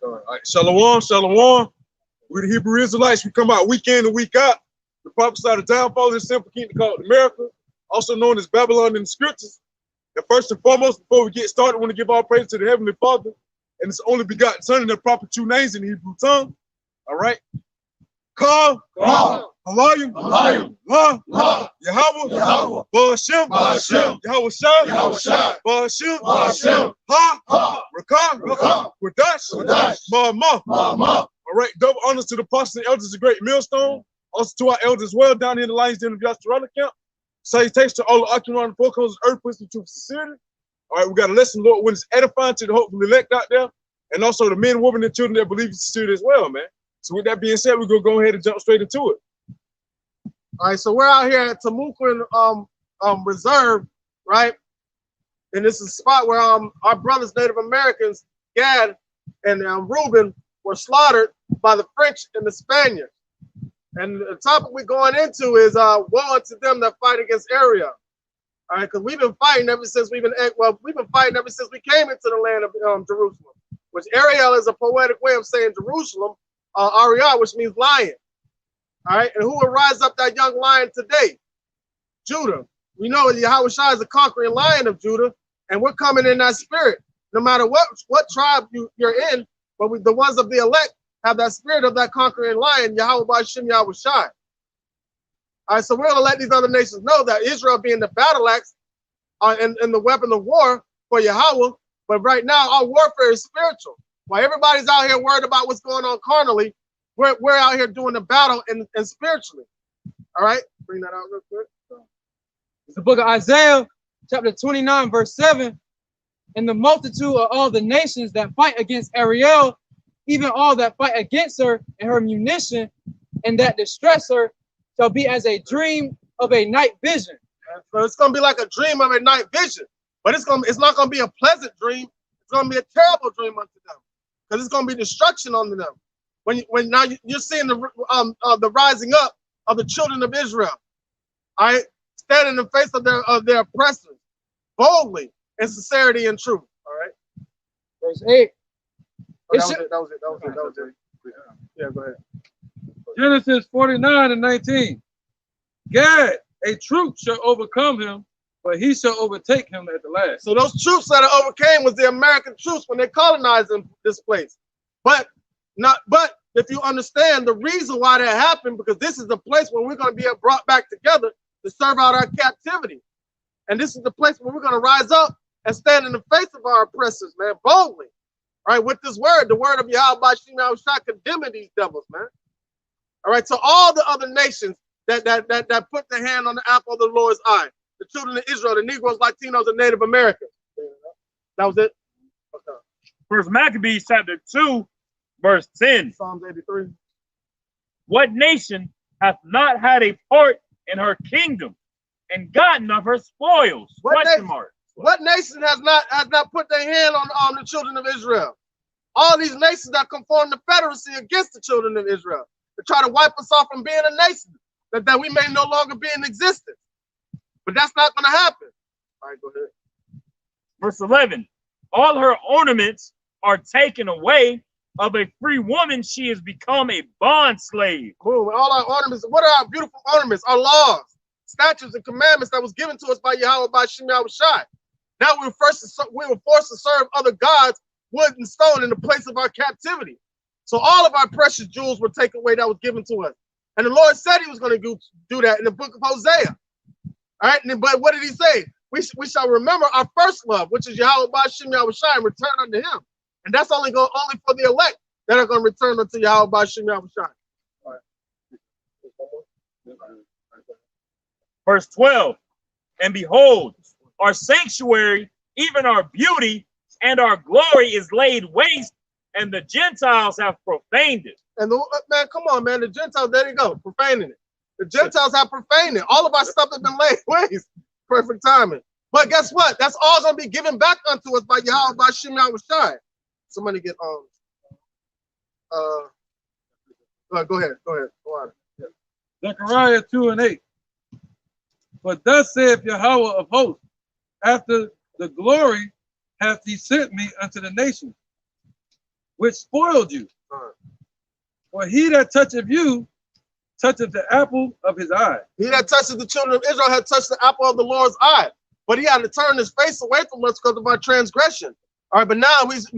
All right, Shalom, Shalom. We're the Hebrew Israelites. We come out week in and week out. We prophesy the downfall of the simple kingdom called America, also known as Babylon in the scriptures. And first and foremost, before we get started, I want to give all praise to the Heavenly Father and His only begotten Son in their proper two names in the Hebrew tongue. All right. Ka, Halayim, La, Yahweh, Ba'ashem, Yahweh Shai, Ba'ashem, Ha, Rakah, Quadash, Ma'amah. All right, double honors to the apostles and elders of Great Millstone, also to our elders as well down here in the Lions Den of Yashtarana camp. Salutations to all the occupying the four corners of earth, pushing the truth of sincerity. All right, we got a lesson, Lord, when it's edifying to the hopeful elect out there, and also the men, women, and children that believe in sincerity as well, man. So with that being said, we're gonna go ahead and jump straight into it. All right, so we're out here at Tabernacle Reserve, right? And this is a spot where our brothers, Native Americans, Gad and Reuben, were slaughtered by the French and the Spaniards. And the topic we're going into is woe unto them that fight against Ariel. All right, because we've been fighting ever since we came into the land of Jerusalem, which Ariel is a poetic way of saying Jerusalem. Ariel, which means lion. All right, and who will rise up that young lion today? Judah. We know Yahweh Shai is the conquering lion of Judah, and we're coming in that spirit. No matter what tribe you're in, but the ones of the elect have that spirit of that conquering lion, Yahweh Ba'ashem Yahweh Shai. All right, so we're gonna let these other nations know that Israel being the battle axe and the weapon of war for Yahweh, but right now our warfare is spiritual. While everybody's out here worried about what's going on carnally, we're out here doing the battle and spiritually. All right, bring that out real quick. It's the book of Isaiah, chapter 29, verse 7. And the multitude of all the nations that fight against Ariel, even all that fight against her and her munition, and that distress her, shall be as a dream of a night vision. So it's gonna be like a dream of a night vision, but it's not gonna be a pleasant dream. It's gonna be a terrible dream unto them, because it's gonna be destruction unto them. When now you're seeing the rising up of the children of Israel, all right, standing in the face of their oppressors, boldly in sincerity and truth. All right. Verse 8. That was it. Yeah, go ahead. Genesis 49 and 19. Gad, a troop shall overcome him, but he shall overtake him at the last. So those troops that overcame was the American troops when they colonized this place. But if you understand the reason why that happened, because this is the place where we're going to be brought back together to serve out our captivity. And this is the place where we're going to rise up and stand in the face of our oppressors, man, boldly. All right, with this word, the word of Yahweh Ba'ashem Yahweh Shai, condemning these devils, man. All right, so all the other nations that put their hand on the apple of the Lord's eye, the children of Israel, the Negroes, Latinos, and Native Americans. That was it. Okay. First Maccabees chapter 2, verse 10. Psalms 83. What nation hath not had a part in her kingdom and gotten of her spoils? What nation has not put their hand on the children of Israel? All these nations that conform to Confederacy against the children of Israel, to try to wipe us off from being a nation, that we may no longer be in existence. But that's not going to happen. All right, go ahead. Verse 11. All her ornaments are taken away. Of a free woman, she has become a bond slave. Cool. All our ornaments, what are our beautiful ornaments? Our laws, statutes, and commandments that was given to us by Yahweh Ba'ashem Yahweh Shai. Now we were forced to serve other gods, wood and stone, in the place of our captivity. So all of our precious jewels were taken away that was given to us. And the Lord said he was going to do that in the book of Hosea. All right, but what did he say? We shall remember our first love, which is Yahweh Ba'ashem Yahweh Shai, and return unto him. And that's only for the elect that are going to return unto Yahweh Ba'ashem Yahweh Shai. All right. Verse 12. And behold, our sanctuary, even our beauty, and our glory is laid waste, and the Gentiles have profaned it. And man, come on, man. The Gentiles, there you go, profaning it. The Gentiles have profaned it. All of our stuff has been laid waste. Perfect timing. But guess what? That's all going to be given back unto us by Yahweh, by Shem Yahushai. Somebody get on. Go ahead. Go on. Zechariah 2:8. But thus saith Yahweh of hosts, after the glory hath he sent me unto the nations, which spoiled you. For he that toucheth you toucheth the apple of his eye. He that touches the children of Israel had touched the apple of the Lord's eye. But he had to turn his face away from us because of our transgression. All right, but now he's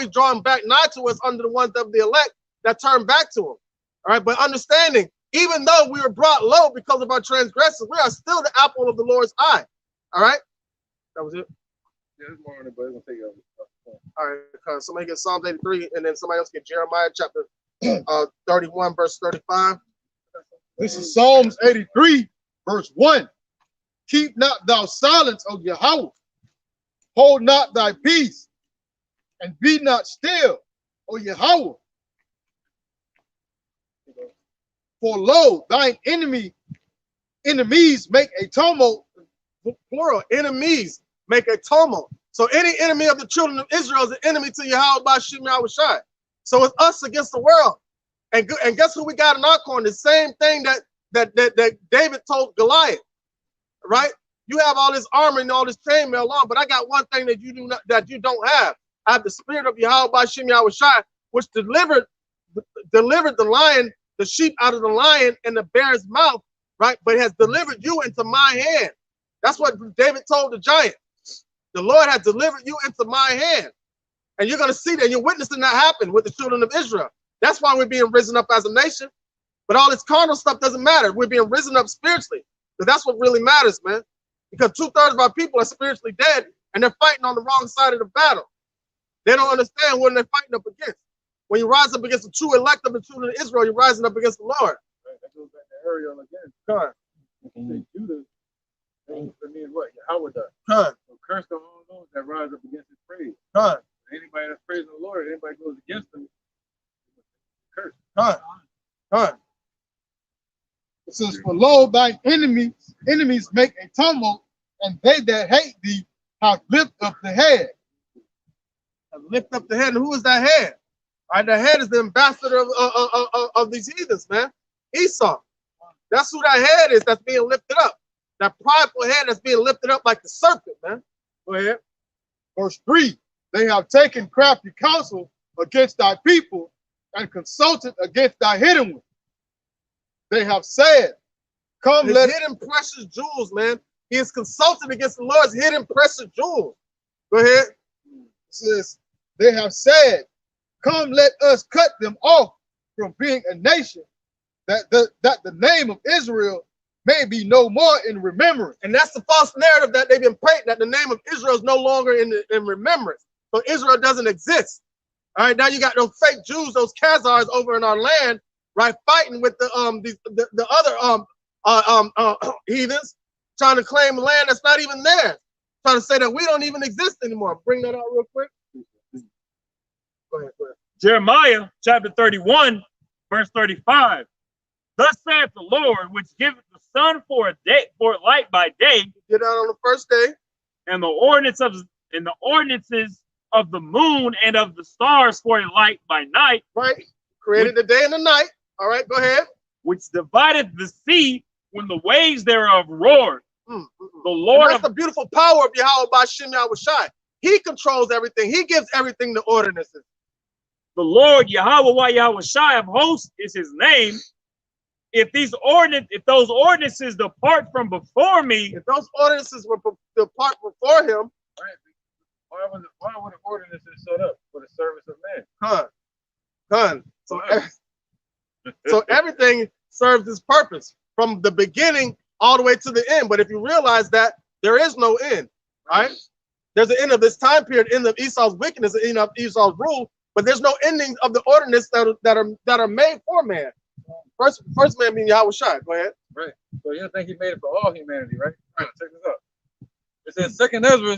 drawing back nigh to us under the ones of the elect that turn back to him. All right, but understanding, even though we were brought low because of our transgressions, we are still the apple of the Lord's eye. All right, that was it. Yeah, it's more on it, but it's gonna take you. All right, because somebody get Psalms 83, and then somebody else get Jeremiah chapter 31, verse 35. This is Psalms 83, verse 1. Keep not thou silence, O Yahweh. Hold not thy peace, and be not still, O Yahweh. For lo, thine enemies make a tumult. Plural, enemies make a tumult. So any enemy of the children of Israel is an enemy to Yahweh by Shem Yahushai. So it's us against the world. And guess who we got in our corner? The same thing that David told Goliath, right? You have all this armor and all this chainmail on, but I got one thing that you don't have. I have the spirit of Yahweh by Shem Yahushai, which delivered the lion, the sheep out of the lion and the bear's mouth, right? But it has delivered you into my hand. That's what David told the giant. The Lord has delivered you into my hand. And you're going to see that. You're witnessing that happen with the children of Israel. That's why we're being risen up as a nation. But all this carnal stuff doesn't matter. We're being risen up spiritually. Because that's what really matters, man. Because 2/3 of our people are spiritually dead, and they're fighting on the wrong side of the battle. They don't understand what they're fighting up against. When you rise up against the true elect of the children of Israel, you're rising up against the Lord. Right, that goes back to Ariel again. Come Say Judah, that means what? Yahweh does. on. So curse the all those that rise up against his praise. Come Anybody that's praising the Lord, anybody goes against him, curse. on. It says, for lo, thine enemies make a tumult, and they that hate thee have lift up the head. Lift up the head. And who is that head? All right, the head is the ambassador of these heathens, man. Esau. That's who that head is that's being lifted up. That prideful head that's being lifted up like the serpent, man. Go ahead. Verse 3, they have taken crafty counsel against thy people and consulted against thy hidden ones. They have said, come, let hidden precious jewels, man. He is consulted against the Lord's hidden precious jewels. Go ahead. It says, they have said, come, let us cut them off from being a nation, that the name of Israel may be no more in remembrance. And that's the false narrative that they've been painting, that the name of Israel is no longer in remembrance. So Israel doesn't exist. All right, now you got those fake Jews, those Khazars over in our land, right, fighting with the other heathens, trying to claim land that's not even there, trying to say that we don't even exist anymore. Bring that out real quick. Go ahead. Jeremiah chapter 31, verse 35. Thus saith the Lord, which giveth the sun for light by day, Get out on the first day, and the ordinances of the moon and of the stars for a light by night, right? Created the day and the night. All right, go ahead. which divideth the sea when the waves thereof roar. The Lord, that's the beautiful power of Yahweh by Shem Yahushai. He controls everything. He gives everything the ordinances. the Lord Yahweh Yahushai of hosts is his name. If those ordinances depart from before me, If those ordinances were depart before him, Why would the ordinances set up for the service of man? done. So everything serves its purpose from the beginning all the way to the end. But if you realize that there is no end, right? There's an end of this time period, end of Esau's wickedness, the end of Esau's rule, but there's no ending of the ordinance that are made for man. First man being Yahushua. Go ahead. Right. So you think he made it for all humanity, right? All right, check this out. It says 2nd Ezra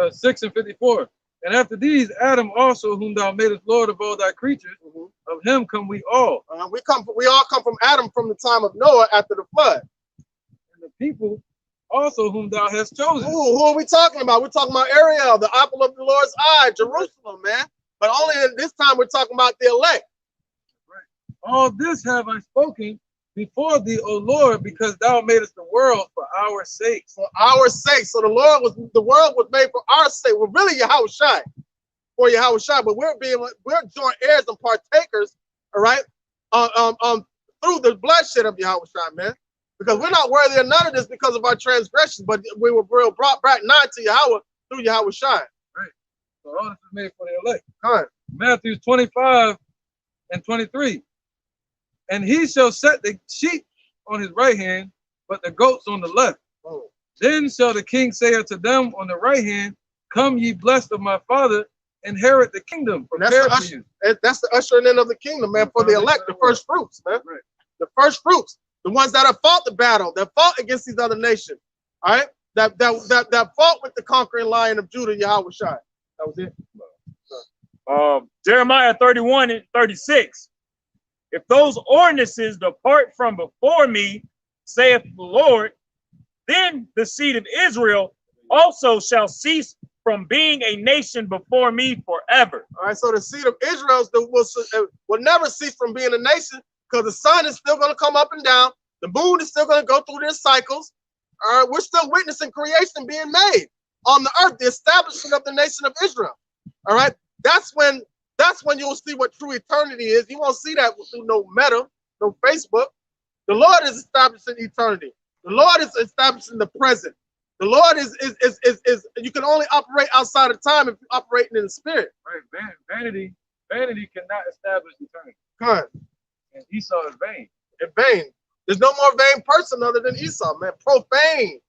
6 and 54. And after these, Adam also, whom thou madest Lord of all thy creatures, of him come we all. We all come from Adam from the time of Noah after the flood. And the people also whom thou hast chosen. Who are we talking about? We're talking about Ariel, the apple of the Lord's eye, Jerusalem, man. But only in this time we're talking about the elect. Right. All this have I spoken before thee, O Lord, because thou madest the world for our sake. For our sake. So the world was made for our sake. Well, really Yahushua, for Yahushua, but we're joint heirs and partakers, all right, through the bloodshed of Yahushua, man. Because we're not worthy of none of this because of our transgressions, but we were brought back nigh to Yahweh through Yahushua. Right. So all this is made for the elect. All right. Matthew 25 and 23. And he shall set the sheep on his right hand, but the goats on the left. Oh. Then shall the king say unto them on the right hand, come ye blessed of my father, inherit the kingdom. That's the ushering in of the kingdom, man, for the elect, the first fruits, man. Right. The first fruits, the ones that have fought the battle, that fought against these other nations, all right? That fought with the conquering lion of Judah, Yahushua. That was it. Jeremiah 31 and 36. If those ordinances depart from before me, saith the Lord, then the seed of Israel also shall cease from being a nation before me forever. All right, so the seed of Israel will never cease from being a nation because the sun is still going to come up and down. The moon is still going to go through their cycles. All right, we're still witnessing creation being made on the earth, the establishment of the nation of Israel. All right, that's when you'll see what true eternity is. You won't see that through no Meta, no Facebook. The Lord is establishing eternity. The Lord is establishing the present. The Lord is you can only operate outside of time if you're operating in the spirit. Right, vanity cannot establish eternity. Good. And Esau is vain. In vain. There's no more vain person other than Esau, man. Profane.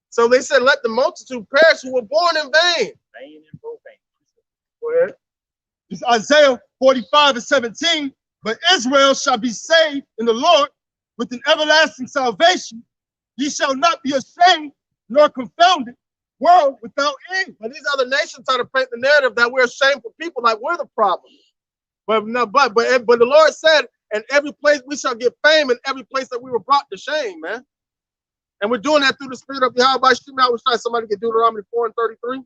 So they said, let the multitude perish who were born in vain. Vain and profane. Go ahead. It's Isaiah 45 and 17. But Israel shall be saved in the Lord with an everlasting salvation. Ye shall not be ashamed nor confounded, world without end. But these other nations try to paint the narrative that we're shameful people, like we're the problem. But the Lord said, in every place we shall get fame, in every place that we were brought to shame, man. And we're doing that through the spirit of Yahweh. I was trying somebody get Deuteronomy 4 and 33. And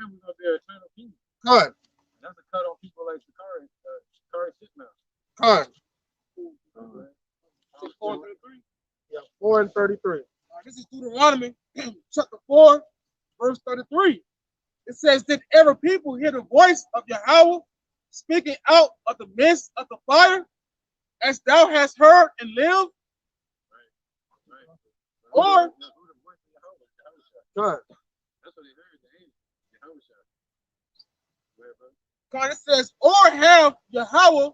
we're going to be an eternal kingdom. Good. That's a cut on people like Shikari Shitmouth. Good. 4 and 33. Yeah, 4 and 33. This is Deuteronomy chapter 4, verse 33. It says, did every people hear the voice of Yahweh speaking out of the midst of the fire, as thou hast heard and lived? Or, Good. That's what he heard, the angel. God, it says, or have Yahweh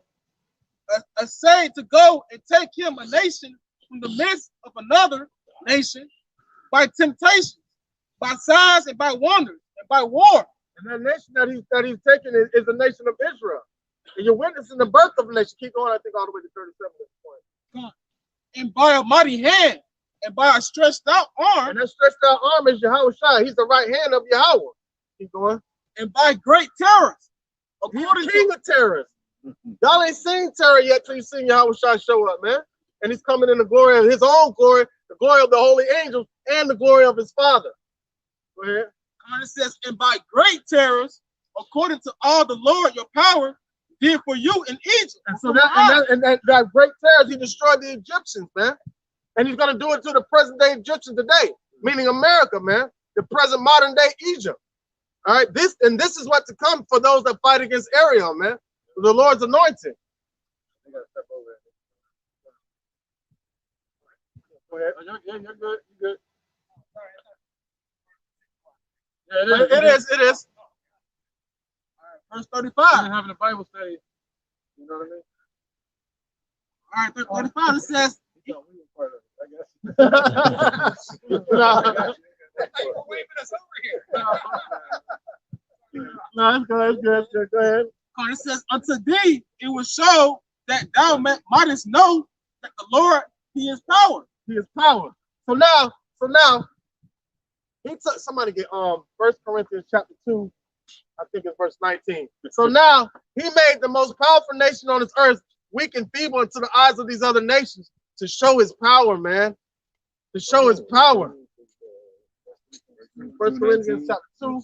essayed to go and take him a nation from the midst of another nation by temptation, by signs and by wonders and by war. And that nation that he's taking is the nation of Israel. And you're witnessing the birth of a nation. Keep going, I think, all the way to 37 at this point. God. And by a mighty hand and by a stretched out arm. And that stretched out arm is Yahushua. He's the right hand of Yahweh. Keep going. And by great terrors. He's the king of terrorists. Y'all ain't seen terror yet till you seen Yahushua show up, man. And he's coming in the glory of his own glory, the glory of the holy angels, and the glory of his Father. Go ahead. And it says, and by great terrors, according to all the Lord your power did for you in Egypt. And so that great terrors, he destroyed the Egyptians, man. And he's going to do it to the present day Egyptians today, meaning America, man. The present modern day Egypt. All right. This is what to come for those that fight against Ariel, man. The Lord's anointing. Go ahead. You're good. You're good. Yeah, it is. All right, verse 35. You're having a Bible study. You know what I mean? All right, 35. It says, No, we were part of it, I guess. No, it's good. Go ahead. it says, unto thee it will show that thou mightest know that the Lord, he is power. He is power. So now, Somebody get 1 Corinthians chapter 2, I think it's verse 19. So now he made the most powerful nation on this earth weak and feeble into the eyes of these other nations to show his power, man. To show his power. 1 Corinthians chapter 2.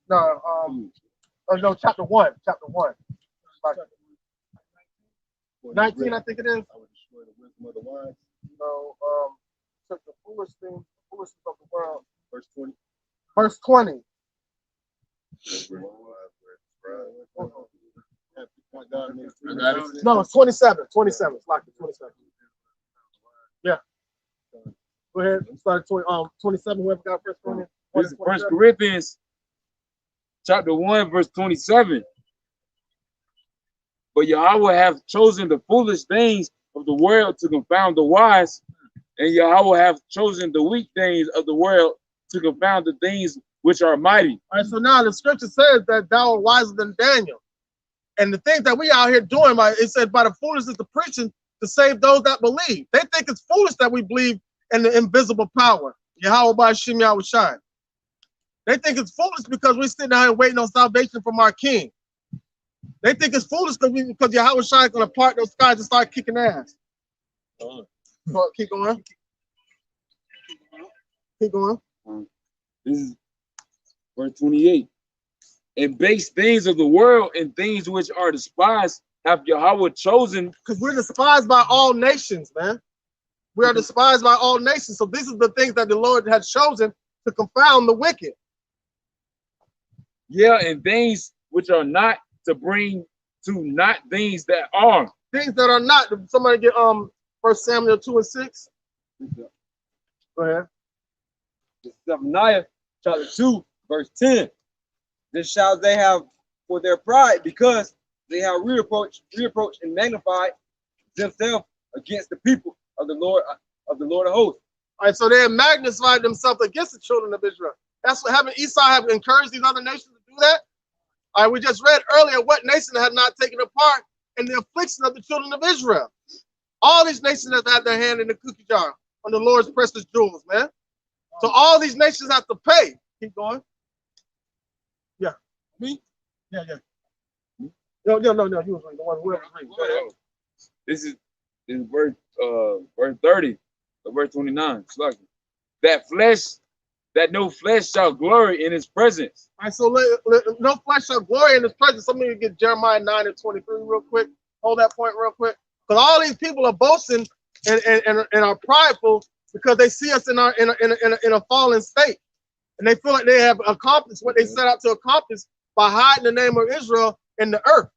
No, chapter 1. Chapter 1. 19, I think it is. I would destroy the wisdom of the wise. No, took the foolish thing, the foolishness of the world. Verse 20. Verse 20. No, it's 27. 27. It's like 27. Yeah. Go ahead. Start 27. Whoever got first one. This is 1 Corinthians chapter 1, verse 27. But Yahweh hath chosen the foolish things of the world to confound the wise, and Yahweh hath chosen the weak things of the world to confound the things which are mighty. All right, so now the scripture says that thou art wiser than Daniel. And the things that we out here doing, it said by the foolishness of preaching to save those that believe. They think it's foolish that we believe in the invisible power. Yahweh by Shem Yahweh Shai. They think it's foolish because we're sitting down here waiting on salvation from our king. They think it's foolish because Yahweh Shai is going to part those skies and start kicking ass. Keep going. Keep going. This is verse 28. And base things of the world and things which are despised have Yahweh chosen. Because we're despised by all nations, man. We are despised by all nations. So this is the things that the Lord has chosen to confound the wicked. Yeah, and things which are not to bring to not things that are. Things that are not. Somebody get 1 Samuel 2 and 6. Go ahead. Zephaniah chapter 2, verse 10. This shall they have for their pride, because they have reapproached and magnified themselves against the people of the Lord of hosts. All right, so they have magnified themselves against the children of Israel. That's what having Esau have encouraged these other nations to do that. All right, we just read earlier what nation had not taken a part in the affliction of the children of Israel. All these nations have had their hand in the cookie jar on the Lord's precious jewels, man. So all these nations have to pay. Keep going. Yeah. Me? Yeah. No. You was the one who was reading. This is verse 30, verse 29. That no flesh shall glory in his presence. All right, so no flesh shall glory in his presence. Somebody get Jeremiah 9 and 23 real quick. Hold that point real quick. Because all these people are boasting and are prideful because they see us in a fallen state. And they feel like they have accomplished what they set out to accomplish by hiding the name of Israel in the earth.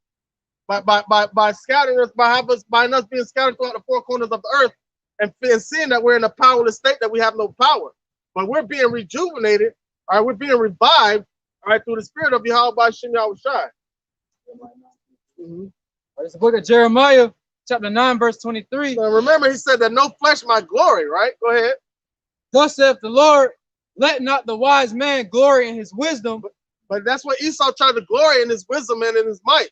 By scattering us, by us being scattered throughout the four corners of the earth and seeing that we're in a powerless state, that we have no power. But we're being rejuvenated, all right, we're being revived, all right, through the spirit of Yahweh by Shem Yahweh Shai. It's the book of Jeremiah, chapter 9, verse 23. So remember, he said that no flesh might glory, right? Go ahead. Thus saith the Lord, let not the wise man glory in his wisdom. But that's what Esau tried to glory in his wisdom and in his might.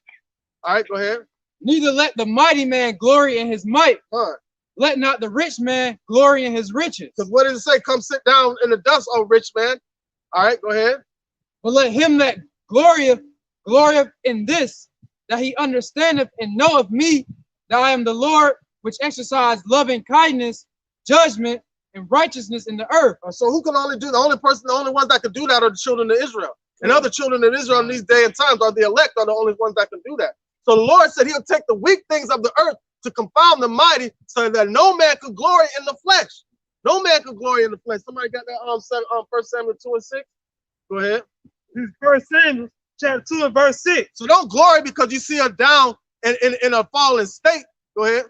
All right, go ahead. Neither let the mighty man glory in his might. Huh. Let not the rich man glory in his riches. Because what did it say? Come sit down in the dust, O rich man. All right, go ahead. But let him that glorieth in this, that he understandeth and knoweth me, that I am the Lord, which exercise loving kindness, judgment, and righteousness in the earth. So who can only do the only ones that can do that are the children of Israel. And other children of Israel in these day and times are the elect, are the only ones that can do that. So the Lord said he'll take the weak things of the earth to confound the mighty, so that no man could glory in the flesh. No man could glory in the flesh. Somebody got that 1 Samuel 2 and 6? Go ahead. This is 1 Samuel chapter 2 and verse 6. So don't glory because you see us down in a fallen state. Go ahead.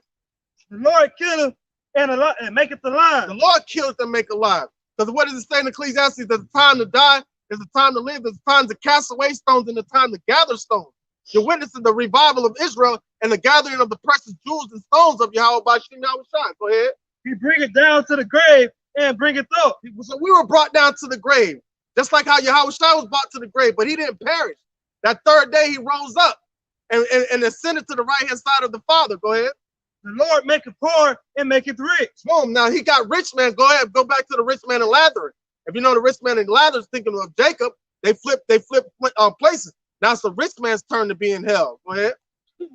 The Lord killeth and maketh alive. The Lord killeth and make alive. Because what does it say in Ecclesiastes? There's a time to die, there's a time to live, there's a time to cast away stones, and a time to gather stones. You're witnessing the revival of Israel and the gathering of the precious jewels and stones of Yahweh by Shem Yahweh Shai. Go ahead. He bring it down to the grave and bring it up. So we were brought down to the grave, just like how Yahweh Shai was brought to the grave, but he didn't perish. That third day he rose up and ascended to the right-hand side of the Father. Go ahead. The Lord maketh poor and maketh rich. Boom. Now he got rich man. Go ahead, go back to the rich man and Lazarus. If you know the rich man and Lazarus, thinking of Jacob, they flip places. Now it's the rich man's turn to be in hell. Go ahead.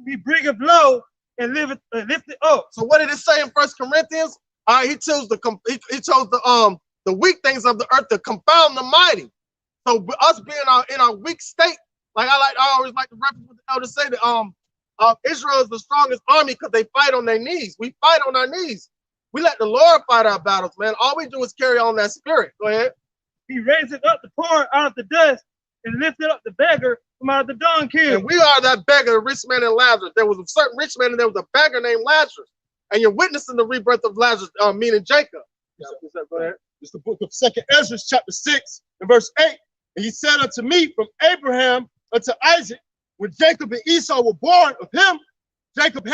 He bringeth low and lifteth up. So what did it say in 1 Corinthians? All right, he chose the weak things of the earth to confound the mighty. So us being in our weak state, like I always like to reference what the elders say that Israel is the strongest army because they fight on their knees. We fight on our knees. We let the Lord fight our battles, man. All we do is carry on that spirit. Go ahead. He raiseth up the poor out of the dust and lifted up the beggar from out of the dunghill. And we are that beggar, the rich man and Lazarus. There was a certain rich man and there was a beggar named Lazarus. And you're witnessing the rebirth of Lazarus, meaning Jacob. Go ahead. It's the book of 2nd Ezra, chapter 6, and verse 8. And he said unto me, from Abraham unto Isaac, when Jacob and Esau were born of him, Jacob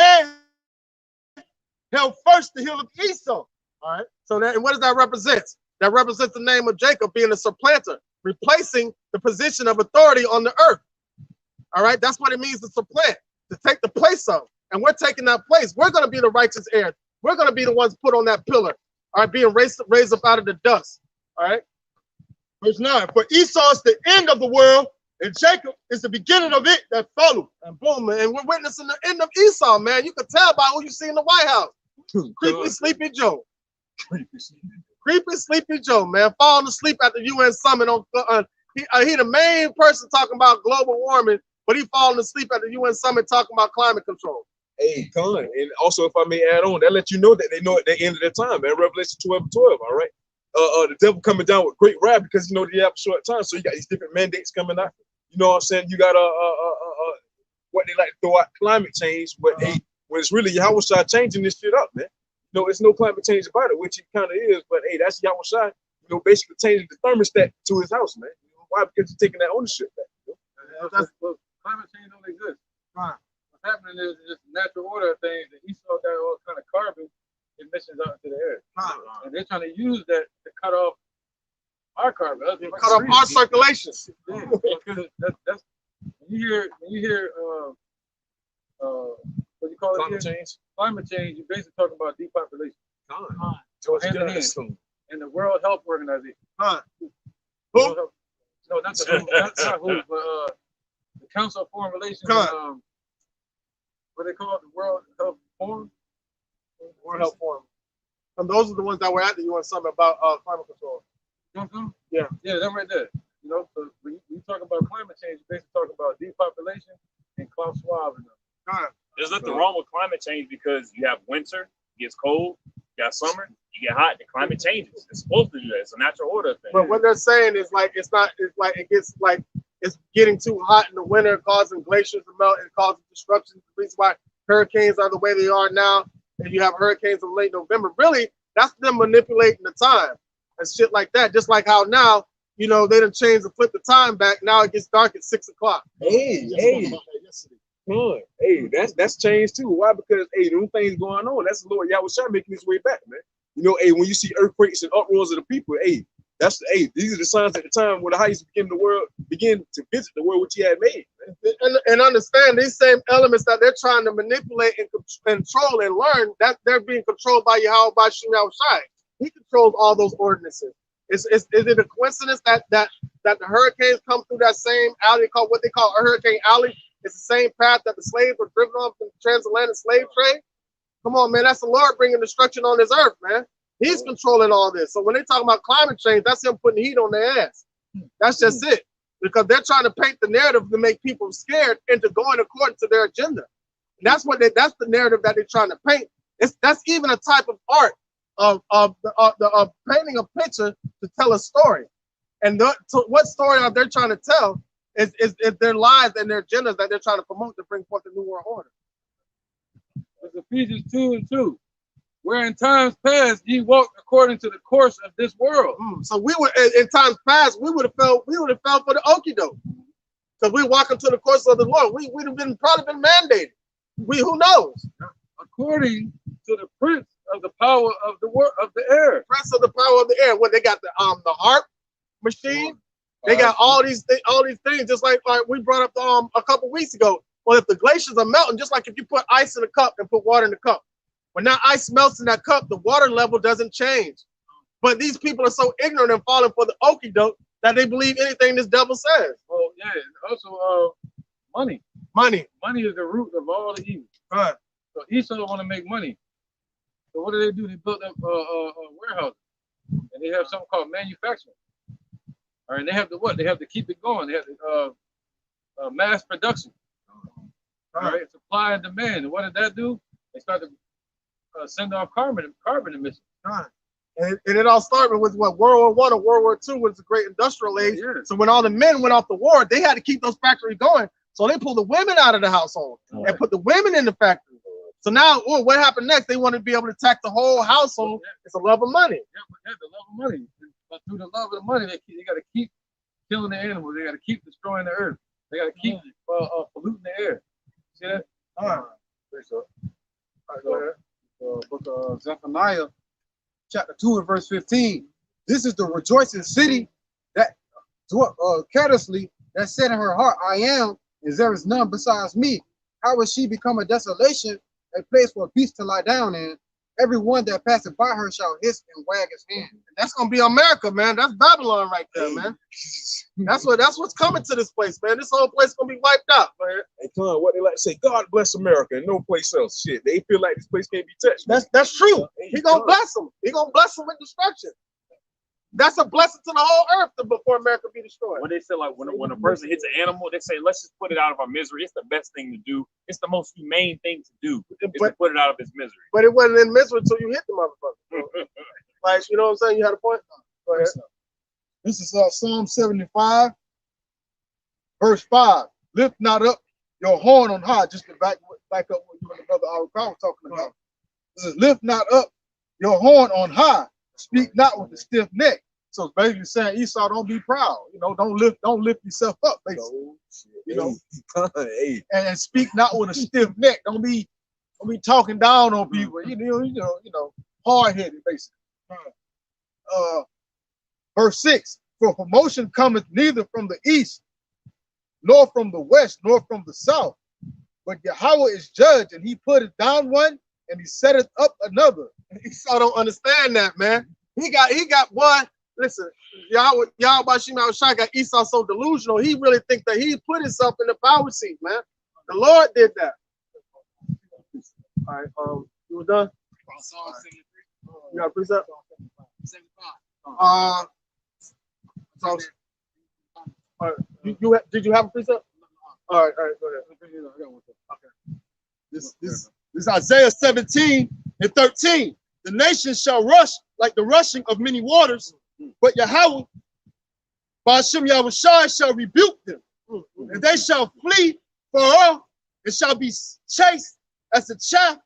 held first the hill of Esau. All right. So that, and what does that represent? That represents the name of Jacob being a supplanter, replacing the position of authority on the earth. All right. That's what it means to supplant, to take the place of. And we're taking that place. We're going to be the righteous heirs. We're going to be the ones put on that pillar. All right. Being raised up out of the dust. All right. Verse 9. For Esau is the end of the world, and Jacob is the beginning of it that followed. And boom, and we're witnessing the end of Esau, man. You can tell by who you see in the White House. Creepy Sleepy Joe. Creepy Sleepy Joe, man. Falling asleep at the UN summit. He the main person talking about global warming, but he falling asleep at the UN summit talking about climate control. Hey, Con. And also, if I may add on, that let you know that they know at the end of their time, man. Revelation 12:12, all right? The devil coming down with great wrath because, you know, they have a short time. So you got these different mandates coming out. You know what I'm saying? You got what they like to throw out, climate change, but hey, when it's really Yahushua changing this shit up, man. You know, it's no climate change about it, which it kind of is, but hey, that's Yahushua, you know, basically changing the thermostat to his house, man. You know, why? Because he's taking that ownership back. You know? Well, climate change don't exist. Right. What's happening is just natural order of things, and Esau got all kind of carbon emissions out into the air. And they're trying to use that to cut off our carbon. Cut off our circulation. Yeah, because that's when you hear what do you call it? Climate change. Climate change. You're basically talking about depopulation. Hand in hand. And the World Health Organization. Who? No, not the WHO, not WHO, but the Council of Foreign Relations. What they call it? The World Health Forum. World Health Forum. And those are the ones that were at the UN summit about climate control. Yeah, them right there. You know, so when you talk about climate change, you basically talk about depopulation and Klaus Schwab and them. There's nothing wrong with climate change because you have winter, it gets cold, you got summer, you get hot, the climate changes. It's supposed to do that. It's a natural order thing. But what they're saying is like it's getting too hot in the winter, causing glaciers to melt and causing disruptions. The reason why hurricanes are the way they are now, and you have hurricanes in late November. Really, that's them manipulating the time and shit like that. Just like how now, you know, they done changed and flip the time back. Now it gets dark at 6 o'clock. Hey, that's changed too. Why? Because hey, them things going on. That's the Lord Yahushua making his way back, man. You know, hey, when you see earthquakes and uproars of the people, hey, these are the signs at the time when the highest begin to visit the world which he had made. And understand these same elements that they're trying to manipulate and control and learn, that they're being controlled by Yahweh by Yahushua. He controls all those ordinances. Is it a coincidence that the hurricanes come through that same alley called what they call a hurricane alley? It's the same path that the slaves were driven off in the transatlantic slave trade. Come on, man, that's the Lord bringing destruction on this earth, man. He's controlling all this. So when they talk about climate change, that's him putting heat on their ass. That's just it. Because they're trying to paint the narrative to make people scared into going according to their agenda. And that's the narrative that they're trying to paint. That's even a type of art of painting a picture to tell a story. And what story are they trying to tell is their lies and their agendas that they're trying to promote to bring forth the new world order. It's Ephesians 2:2. Where in times past ye walked according to the course of this world. So we were in times past, we would have fell for the okie doke. Because we're walking to the course of the Lord. We'd have probably been mandated. Who knows? According to the prince of the power of the air. Prince of the power of the air. What they got the harp machine. They got all these things, just like we brought up a couple weeks ago. Well, if the glaciers are melting, just like if you put ice in a cup and put water in the cup, When that ice melts in that cup, the water level doesn't change. But these people are so ignorant and falling for the okie doke that they believe anything this devil says. Well, yeah, and also money. Money. Money is the root of all the evil. Right. So Esau want to make money. So what do? They built up warehouses, and they have something called manufacturing. All right, they have to what? They have to keep it going. They have to mass production. All right, supply and demand. And what did that do? They start to send off carbon emissions. Right. And it all started with what, World War I or World War II was the great industrial age. Yeah. So when all the men went off the war, they had to keep those factories going. So they pulled the women out of the household and put the women in the factory. So now, what happened next? They want to be able to tax the whole household. It's a love of money. Yeah, but that's the love of money. But through the love of the money, they got to keep killing the animals. They got to keep destroying the earth. They got to keep polluting the air. See that? All right. So, go ahead. Book of Zephaniah, chapter 2 and verse 15. This is the rejoicing city that carelessly that said in her heart, I am, and there is none besides me. How will she become a desolation, a place for a beast to lie down in? Everyone that passeth by her shall hiss and wag his hand. And that's gonna be America, man. That's Babylon right there, man. That's what's coming to this place, man. This whole place gonna be wiped out, man. And Con, what they like to say, God bless America and no place else. Shit, they feel like this place can't be touched. That's true. He gonna bless them. He gonna bless them with destruction. That's a blessing to the whole earth before America be destroyed. When they say like when a person hits an animal, they say let's just put it out of our misery. It's the best thing to do. It's the most humane thing to do is to put it out of its misery. But it wasn't in misery until you hit the motherfucker. Like, you know what I'm saying? You had a point? Go ahead. This is Psalm 75, verse 5. Lift not up your horn on high, just to back up what you and the brother Ariel was talking about. This is lift not up your horn on high, speak not with a stiff neck. So it's basically saying, Esau, don't be proud. You know, don't lift yourself up, basically. You know, and speak not with a stiff neck. Don't be talking down on people. You know, hard-headed, basically. Verse 6, for promotion cometh neither from the east, nor from the west, nor from the south. But Yahweh is judge, and he putteth down one, and he setteth up another. Esau don't understand that, man. He got one. Listen, Yahweh Shai got Esau so delusional, he really think that he put himself in the power seat, man. The Lord did that. All right, you were done? You got a precept? 75. Did you have a precept? All right, go ahead. Okay. This is Isaiah 17 and 13. The nations shall rush like the rushing of many waters, but Yahweh, Ba'ashem Yahushai, shall rebuke them, and they shall flee for all, and shall be chased as the chaff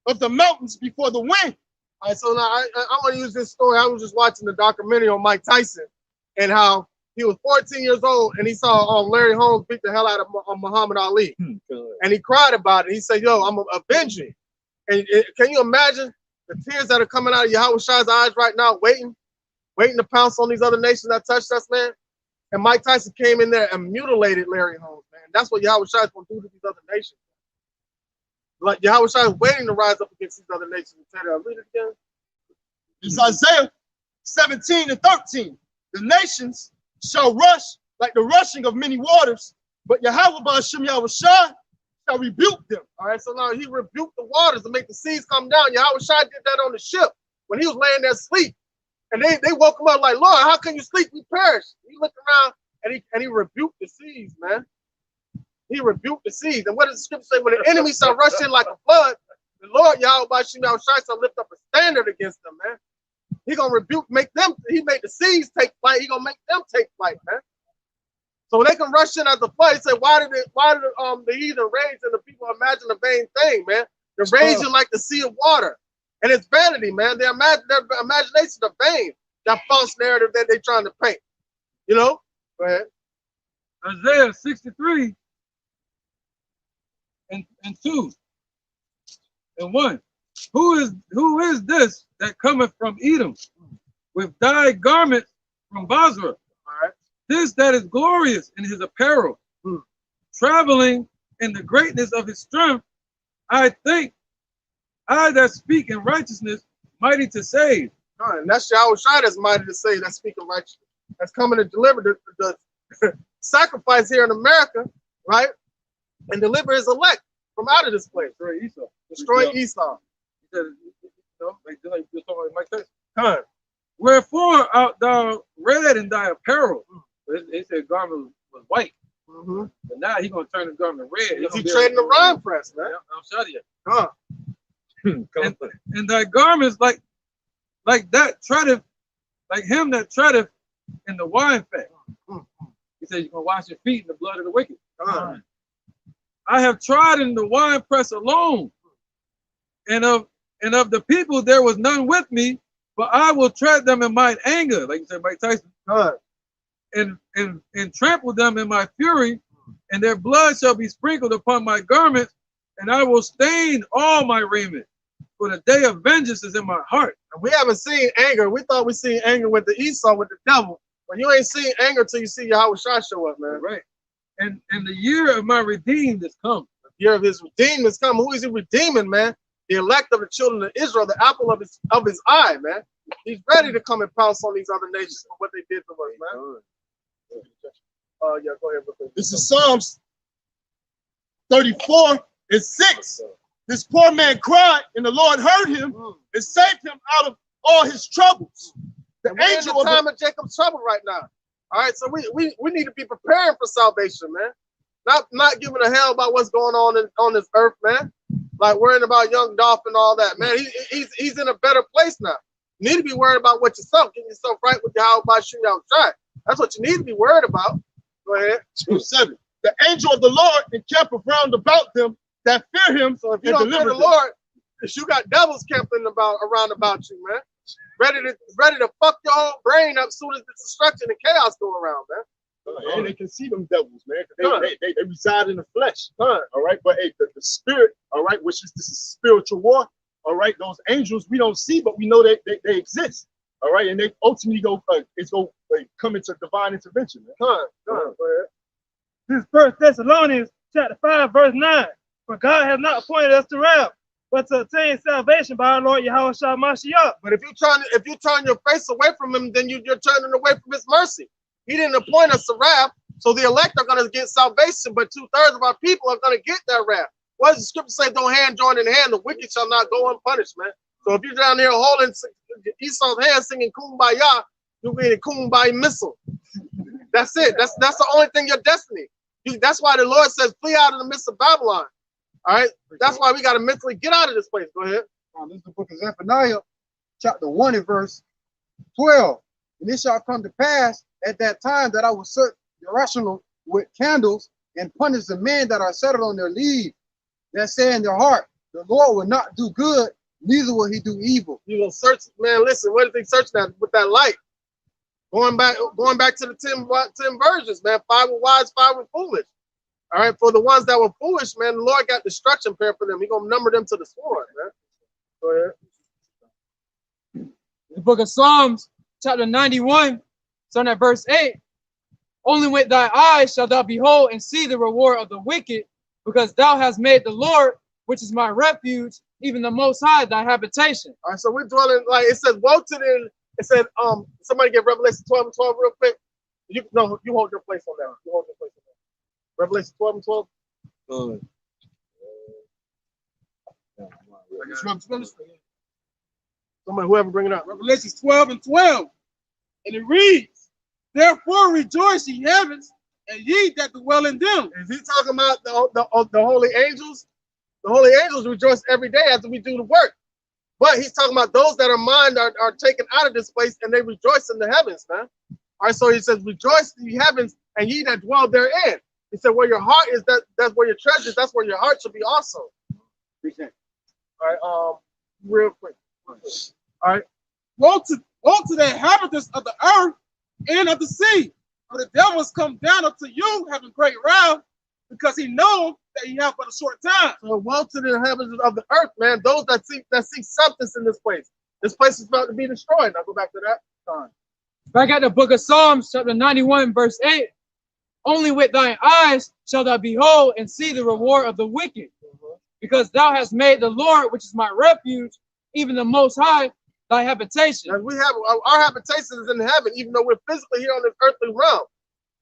of the mountains before the wind. All right, so now I want to use this story. I was just watching the documentary on Mike Tyson and how he was 14 years old and he saw Larry Holmes beat the hell out of Muhammad Ali. And he cried about it. He said, yo, I'm avenging. And can you imagine the tears that are coming out of Yahweh Shai's eyes right now, waiting to pounce on these other nations that touched us, man? And Mike Tyson came in there and mutilated Larry Holmes, man. That's what Yahweh Shai is going to do to these other nations. Like Yahweh Shai is waiting to rise up against these other nations. Read it again. It's Isaiah 17 and 13. The nations shall rush like the rushing of many waters, but Yahweh Ba'ashem Yahushai shall rebuke them. All right, so now he rebuked the waters to make the seas come down. Yahweh Shai did that on the ship when he was laying there asleep. And they woke him up like, Lord, how can you sleep? We perish. He looked around and he rebuked the seas, man. He rebuked the seas. And what does the scripture say? When the enemy shall rush in like a flood, the Lord Yahweh Ba'ashem Yahushai shall lift up a standard against them, man. He gonna rebuke, he made the seas take flight. He gonna make them take flight, man. So when they can rush in as a flood, he said, why did the heathen rage and the people imagine a vain thing, man? They're raging like the sea of water. And it's vanity, man. Their imaginations are vain. That false narrative that they're trying to paint. You know? Go ahead. Isaiah 63 and 2 and 1. Who is this that cometh from Edom with dyed garments from Basra? All right. This that is glorious in his apparel, traveling in the greatness of his strength. I I that speak in righteousness, mighty to save. And that's Yahweh Shai that's mighty to say, that's speaking righteousness. That's coming to deliver the sacrifice here in America, right? And deliver his elect from out of this place. Destroy Esau. He said, like you're talking about Mike Tyson. Huh. Wherefore art thou red in thy apparel? They said garment was white. Mm-hmm. But now he's gonna turn the garment red. Is he trading the rhyme press, man? I'm shouting you. Huh. And thy garments like that treadeth, like him that treadeth in the wine fat. He said, you're gonna wash your feet in the blood of the wicked. I have trodden in the wine press alone, and of the people there was none with me, but I will tread them in mine anger, like you said, Mike Tyson, and trample them in my fury, and their blood shall be sprinkled upon my garments, and I will stain all my raiment, for the day of vengeance is in my heart. And we haven't seen anger. We thought we seen anger with the Esau, with the devil, but you ain't seen anger till you see Yahweh Shai show up, man. Right. And the year of my redeemed is come. The year of his redeemed is come. Who is he redeeming, man? The elect of the children of Israel, the apple of his eye, man. He's ready to come and pounce on these other nations for what they did to us, man. Yeah, go ahead. This is Psalms 34:6. This poor man cried, and the Lord heard him and saved him out of all his troubles. The angel in the time of Jacob's trouble right now. All right, so we need to be preparing for salvation, man. Not giving a hell about what's going on this earth, man. Like worrying about young Dolph and all that, man. He's in a better place now. You need to be worried about what yourself, getting yourself right with Yahweh by shooting outside. That's what you need to be worried about. Go ahead. 7. The angel of the Lord encampeth round about them that fear him. So if you don't fear the Lord, you got devils camping around about you, man. Ready to fuck your whole brain up as soon as the destruction and chaos go around, man. And they can see them devils, man. They reside in the flesh. All right, but hey, the spirit, all right, which is this is spiritual war. All right, those angels we don't see, but we know they exist. All right, and they ultimately come into divine intervention, man. Go ahead. This is 1 Thessalonians chapter 5, verse 9. For God has not appointed us to wrath, but to obtain salvation by our Lord Yahweh Shai Mashiach. But if you turn your face away from him, then you're turning away from his mercy. He didn't appoint us to wrath, so the elect are going to get salvation, but 2/3 of our people are going to get that wrath. What does the scripture say? Don't hand join in hand, the wicked shall not go unpunished, man. So if you're down there holding Esau's hand singing Kumbaya, you'll be in a Kumbaya missile. That's it. That's the only thing your destiny. That's why the Lord says, flee out of the midst of Babylon. All right. That's why we got to mentally get out of this place. Go ahead. This is the book of Zephaniah, chapter 1 and verse 12. And it shall come to pass at that time that I will search Jerusalem with candles and punish the men that are settled on their leave, that say in their heart, the Lord will not do good, neither will he do evil. You will search, man. Listen, what is he searching at with that light? Going back to the 10 virgins, man. 5 were wise, 5 were foolish. All right, for the ones that were foolish, man, the Lord got destruction prepared for them. He's gonna number them to the sword, man. Go ahead. The book of Psalms, chapter 91, starting at verse 8. Only with thy eyes shalt thou behold and see the reward of the wicked, because thou hast made the Lord, which is my refuge, even the Most High, thy habitation. All right, so we're dwelling, like it says, woe to them. It said, somebody get Revelation 12 and 12 real quick. You hold your place on that. You hold your place on that. Revelation 12 and 12. Somebody, whoever bring it up. Revelation 12 and 12. And it reads, therefore rejoice, ye heavens, and ye that dwell in them. Is he talking about the holy angels? The holy angels rejoice every day after we do the work. But he's talking about those that are mine are taken out of this place and they rejoice in the heavens, man. All right, so he says, rejoice in the heavens and ye that dwell therein. He said, where your heart is, that's where your treasure is, that's where your heart should be also. All right, real quick. All right. Woe to the inhabitants of the earth and of the sea, for the devil has come down unto you having great wrath, because he knows that he have but a short time. So woe to the inhabitants of the earth, man. Those that seek substance in this place. This place is about to be destroyed. Now go back to that time. Back at the book of Psalms, chapter 91, verse 8. Only with thine eyes shalt thou behold and see the reward of the wicked, because thou hast made the Lord, which is my refuge, even the Most High, thy habitation. And we have our habitation is in heaven, even though we're physically here on this earthly realm.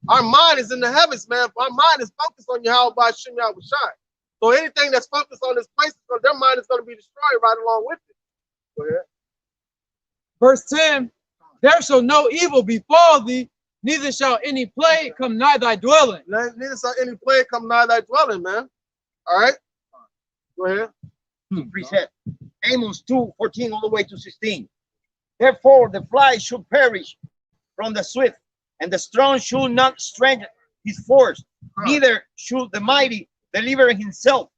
Our mind is in the heavens, man. Our mind is focused on Yahweh by Shem Yahweh Shai. So anything that's focused on this place, their mind is going to be destroyed right along with it. Go ahead. Verse 10, there shall no evil befall thee, neither shall any plague come nigh thy dwelling. Neither shall any plague come nigh thy dwelling, man. All right? Go ahead. Precept. Amos 2:14 all the way to 16. Therefore the fly should perish from the swift, and the strong should not strengthen his force, neither should the mighty deliver himself.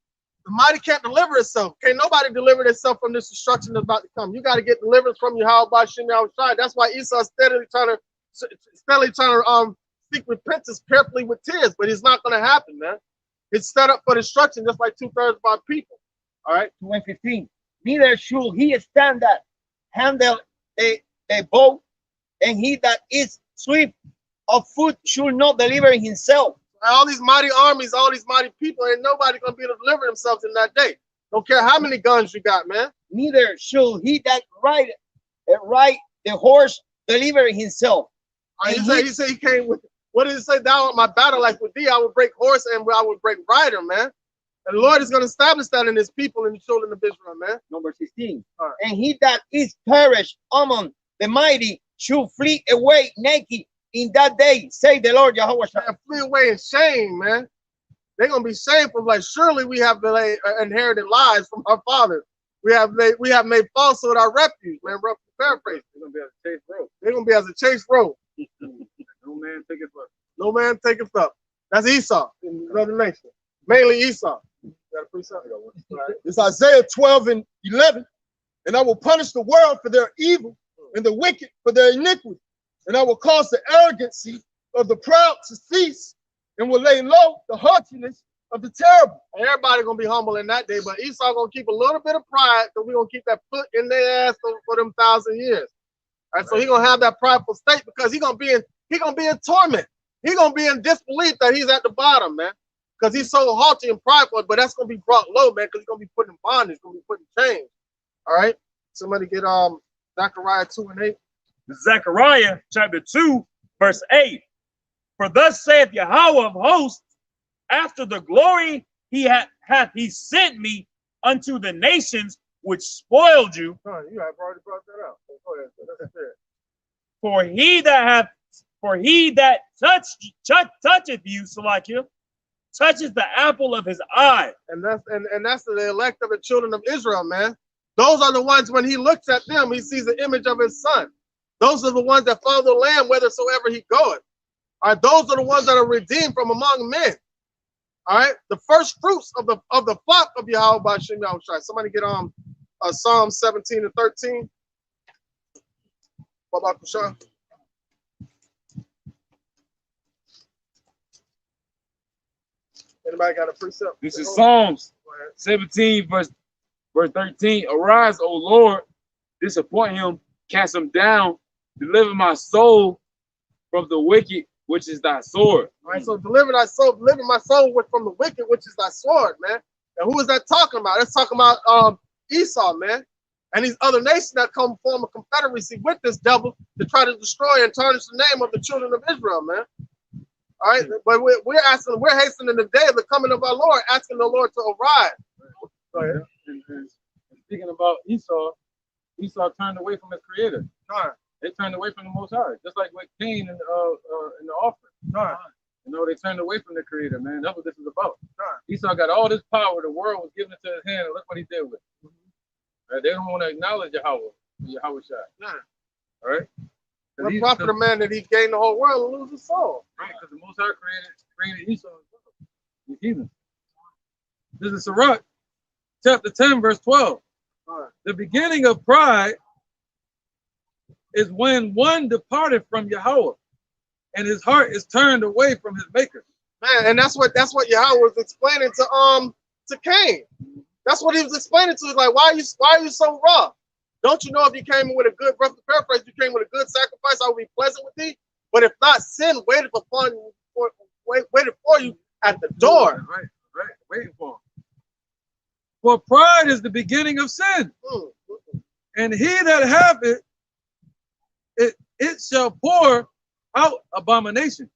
The mighty can't deliver itself. Can't nobody deliver itself from this destruction that's about to come. You got to get deliverance from Yahweh by Shem Yahweh Shai. That's why Esau steadily trying to seek repentance carefully with tears, but it's not going to happen, man. It's set up for destruction, just like 2/3 of our people. All right. 2:15. Neither should he stand that handle a bow, and he that is swift of foot should not deliver himself. All these mighty armies, all these mighty people, ain't nobody gonna be able to deliver themselves in that day. Don't care how many guns you got, man. Neither should he that ride the horse deliver himself. He said he came with. What did it say? Thou art my battle like with thee. I would break horse and I would break rider, man. And the Lord is going to establish that in his people and the children of Israel, man. Number 16. Right. And he that is perished among the mighty should flee away naked in that day, say the Lord Yahweh. And flee away in shame, man. They're going to be shameful. Like, surely we have inherited lies from our fathers. We have made falsehood our refuge, man. Rough paraphrase. They're going to be as a chase road. They're going to be as a chase road. No man taketh up. No man taketh up. That's Esau in another nation. Mainly Esau. Got a precept? Right. It's Isaiah 12:11. And I will punish the world for their evil and the wicked for their iniquity. And I will cause the arrogancy of the proud to cease and will lay low the haughtiness of the terrible. And everybody gonna be humble in that day, but Esau gonna keep a little bit of pride, so we're gonna keep that foot in their ass for them 1,000 years. All right, so he gonna have that prideful state because he gonna be in torment. He gonna be in disbelief that he's at the bottom, man. Because he's so haughty and prideful, but that's gonna be brought low, man, because he's gonna be put in bondage, gonna be put in chains. All right. Somebody get Zechariah 2:8. Zechariah chapter 2, verse 8. For thus saith Yahweh of hosts, after the glory hath he sent me unto the nations which spoiled you. You have already brought that out. Go ahead. That's it. For he that toucheth you, Salakia, touches the apple of his eye. And that's the elect of the children of Israel, man. Those are the ones when he looks at them, he sees the image of his son. Those are the ones that follow the Lamb whithersoever he goeth. All right, those are the ones that are redeemed from among men. All right, the first fruits of the flock of Yahweh by Shem Yahweh Shai. Somebody get Psalm 17:13. What about Kushan? Anybody got a precept? This is Psalms 17, verse 13. Arise, O Lord, disappoint him, cast him down, deliver my soul from the wicked, which is thy sword. All right, so deliver my soul from the wicked, which is thy sword, man. And who is that talking about? That's talking about Esau, man. And these other nations that come form a confederacy with this devil to try to destroy and tarnish the name of the children of Israel, man. All right, but we're hastening the day of the coming of our Lord, asking the Lord to arise. Go ahead. And speaking about Esau turned away from his creator. Right. They turned away from the Most High, just like with Cain in the offering. Right. You know, they turned away from the creator, man. That's what this is about. Right. Esau got all this power. The world was given into his hand, and look what he did with it. Right? They don't want to acknowledge Yahweh Shai. Right. All right? What profit a man that he gained the whole world and lose his soul? Right, because the Most High created Esau as well. He's heathen. This is Sirach, chapter 10, verse 12. Right. The beginning of pride is when one departed from Yahweh, and his heart is turned away from his maker. Man, and that's what Yahweh was explaining to Cain. That's what he was explaining to. He's like, why are you so raw? Don't you know if you came in with a good, rough to paraphrase, you came with a good sacrifice, I will be pleasant with thee. But if not, sin waited for you at the door. Right, waiting for him. is the beginning of sin. And he that hath it, it shall pour out abomination.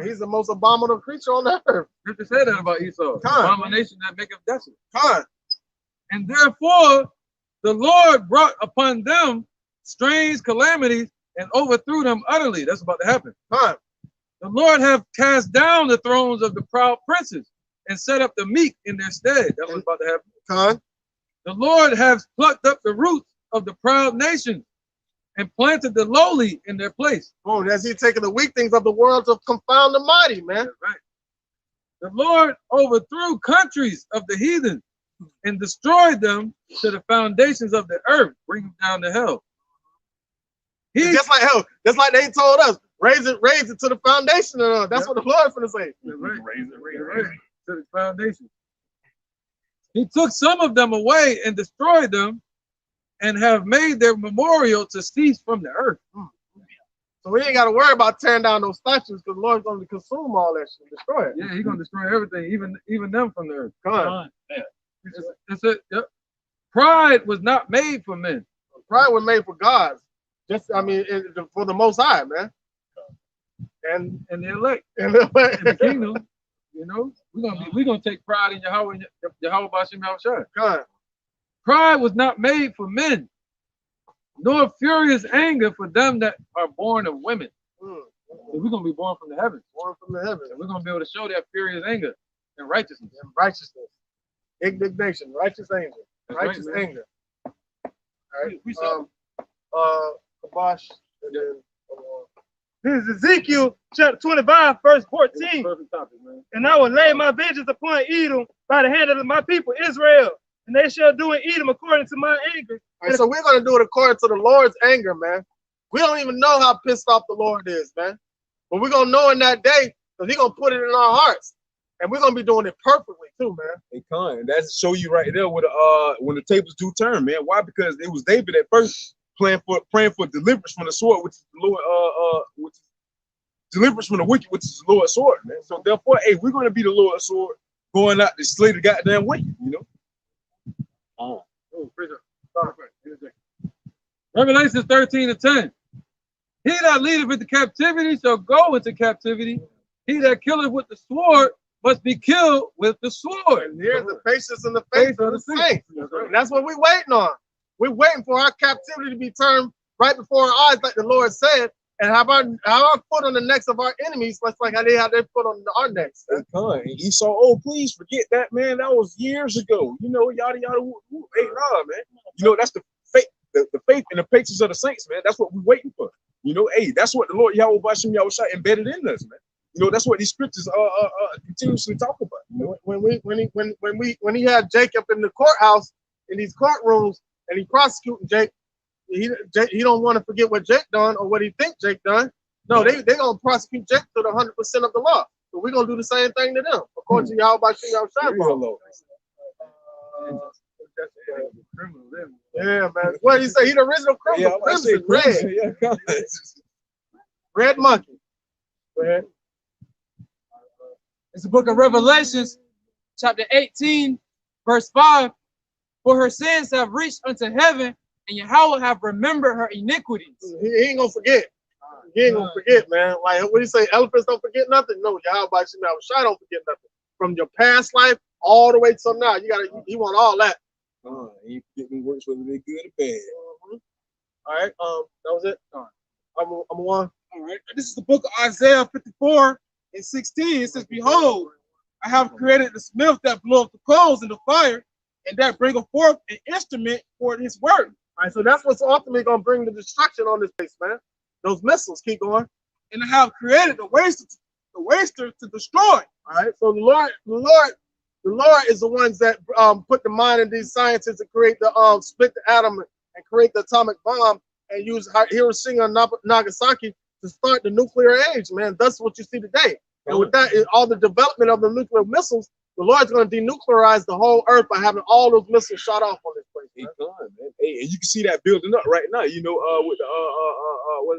He's the most abominable creature on the earth. Scripture said that about Esau. Abomination that maketh desolate. And therefore the Lord brought upon them strange calamities and overthrew them utterly. That's about to happen. The Lord hath cast down the thrones of the proud princes and set up the meek in their stead. That was about to happen. The Lord hath plucked up the roots of the proud nations and planted the lowly in their place. Oh, that's he taking the weak things of the world to confound the mighty, man. That's right. The Lord overthrew countries of the heathen and destroyed them to the foundations of the earth, bring them down to hell. Just like hell, just like they told us, raise it to the foundation. That's what the Lord's going to say. Right. Raise it to the foundation. He took some of them away and destroyed them, and have made their memorial to cease from the earth. So we ain't got to worry about tearing down those statues, because the Lord's going to consume all that shit, destroy it. Yeah, he's going to destroy everything, even them from the earth. It's yep. Pride was not made for men. Pride was made for gods. Just, I mean, for the Most High, man. And the elect, and the kingdom. You know, we're gonna take pride in Yahweh Bashim Yahushua. Pride was not made for men, nor furious anger for them that are born of women. So we're gonna be born from the heavens. Born from the heavens. And we're gonna be able to show that furious anger and righteousness. Indignation, righteous anger. Righteous anger. All right. Kabosh, and then this is Ezekiel chapter 25, verse 14. Topic, and I will lay my vengeance upon Edom by the hand of my people Israel, and they shall do in Edom according to my anger. All right, so we're going to do it according to the Lord's anger, man. We don't even know how pissed off the Lord is, man. But we're going to know in that day, because he's going to put it in our hearts. And we're going to be doing it perfectly too, man. Hey, Con, that's show you right there with when the tables do turn, man. Why? Because it was David at first praying for deliverance from the sword, which is the Lord, which is deliverance from the wicked, which is the Lord's sword, man. So therefore, hey, we're gonna be the Lord's sword going out to slay the goddamn wicked, you know. Revelation 13:10. He that leadeth into captivity shall go into captivity. He that killeth with the sword must be killed with the sword. And here's the patience and the faith of the saints. And that's what we're waiting on. We're waiting for our captivity to be turned right before our eyes, like the Lord said, and have our foot on the necks of our enemies, much like how they have their foot on our necks. And Esau, oh, please forget that, man. That was years ago. You know, yada yada. Hey, nah, man. You know, that's the faith, the faith and the patience of the saints, man. That's what we're waiting for. You know, hey, that's what the Lord Yahweh Bashim Yahushua embedded in us, man. You know, that's what these scriptures continuously talk about. You know? When he had Jacob in the courthouse, in these courtrooms, and he prosecuting Jake, he don't want to forget what Jake done or what he think Jake done. No, they gonna prosecute Jake to the 100% of the law. So we're gonna do the same thing to them, according to Yahweh Bashim Yahushua. Yeah, man. What did he say? He the original criminal. Crimson, red. Yeah, Red monkey. Go ahead. It's the book of Revelations, chapter 18, verse 5. For her sins have reached unto heaven, and Yahweh have remembered her iniquities. He ain't gonna forget. He ain't gonna forget, man. Like, what do you say? Elephants don't forget nothing? No, Yahweh Bashim Yahushua don't forget nothing. From your past life all the way till now, you want all that. You getting works whether they're good or bad. All right, that was it. I'm one. All right, this is the book of Isaiah 54:16. It says, behold, I have created the smith that bloweth the coals in the fire, and that bringeth forth an instrument for his work. All right, so that's what's ultimately gonna bring the destruction on this place, man. Those missiles keep going. And I have created the waster to destroy. All right, so the Lord is the ones that put the mind in these scientists to create the split the atom and create the atomic bomb and use Hiroshima and Nagasaki to start the nuclear age, man. That's what you see today. And with that, all the development of the nuclear missiles, the Lord's going to denuclearize the whole earth by having all those missiles shot off on this place. Man. Hey, and you can see that building up right now. You know, with the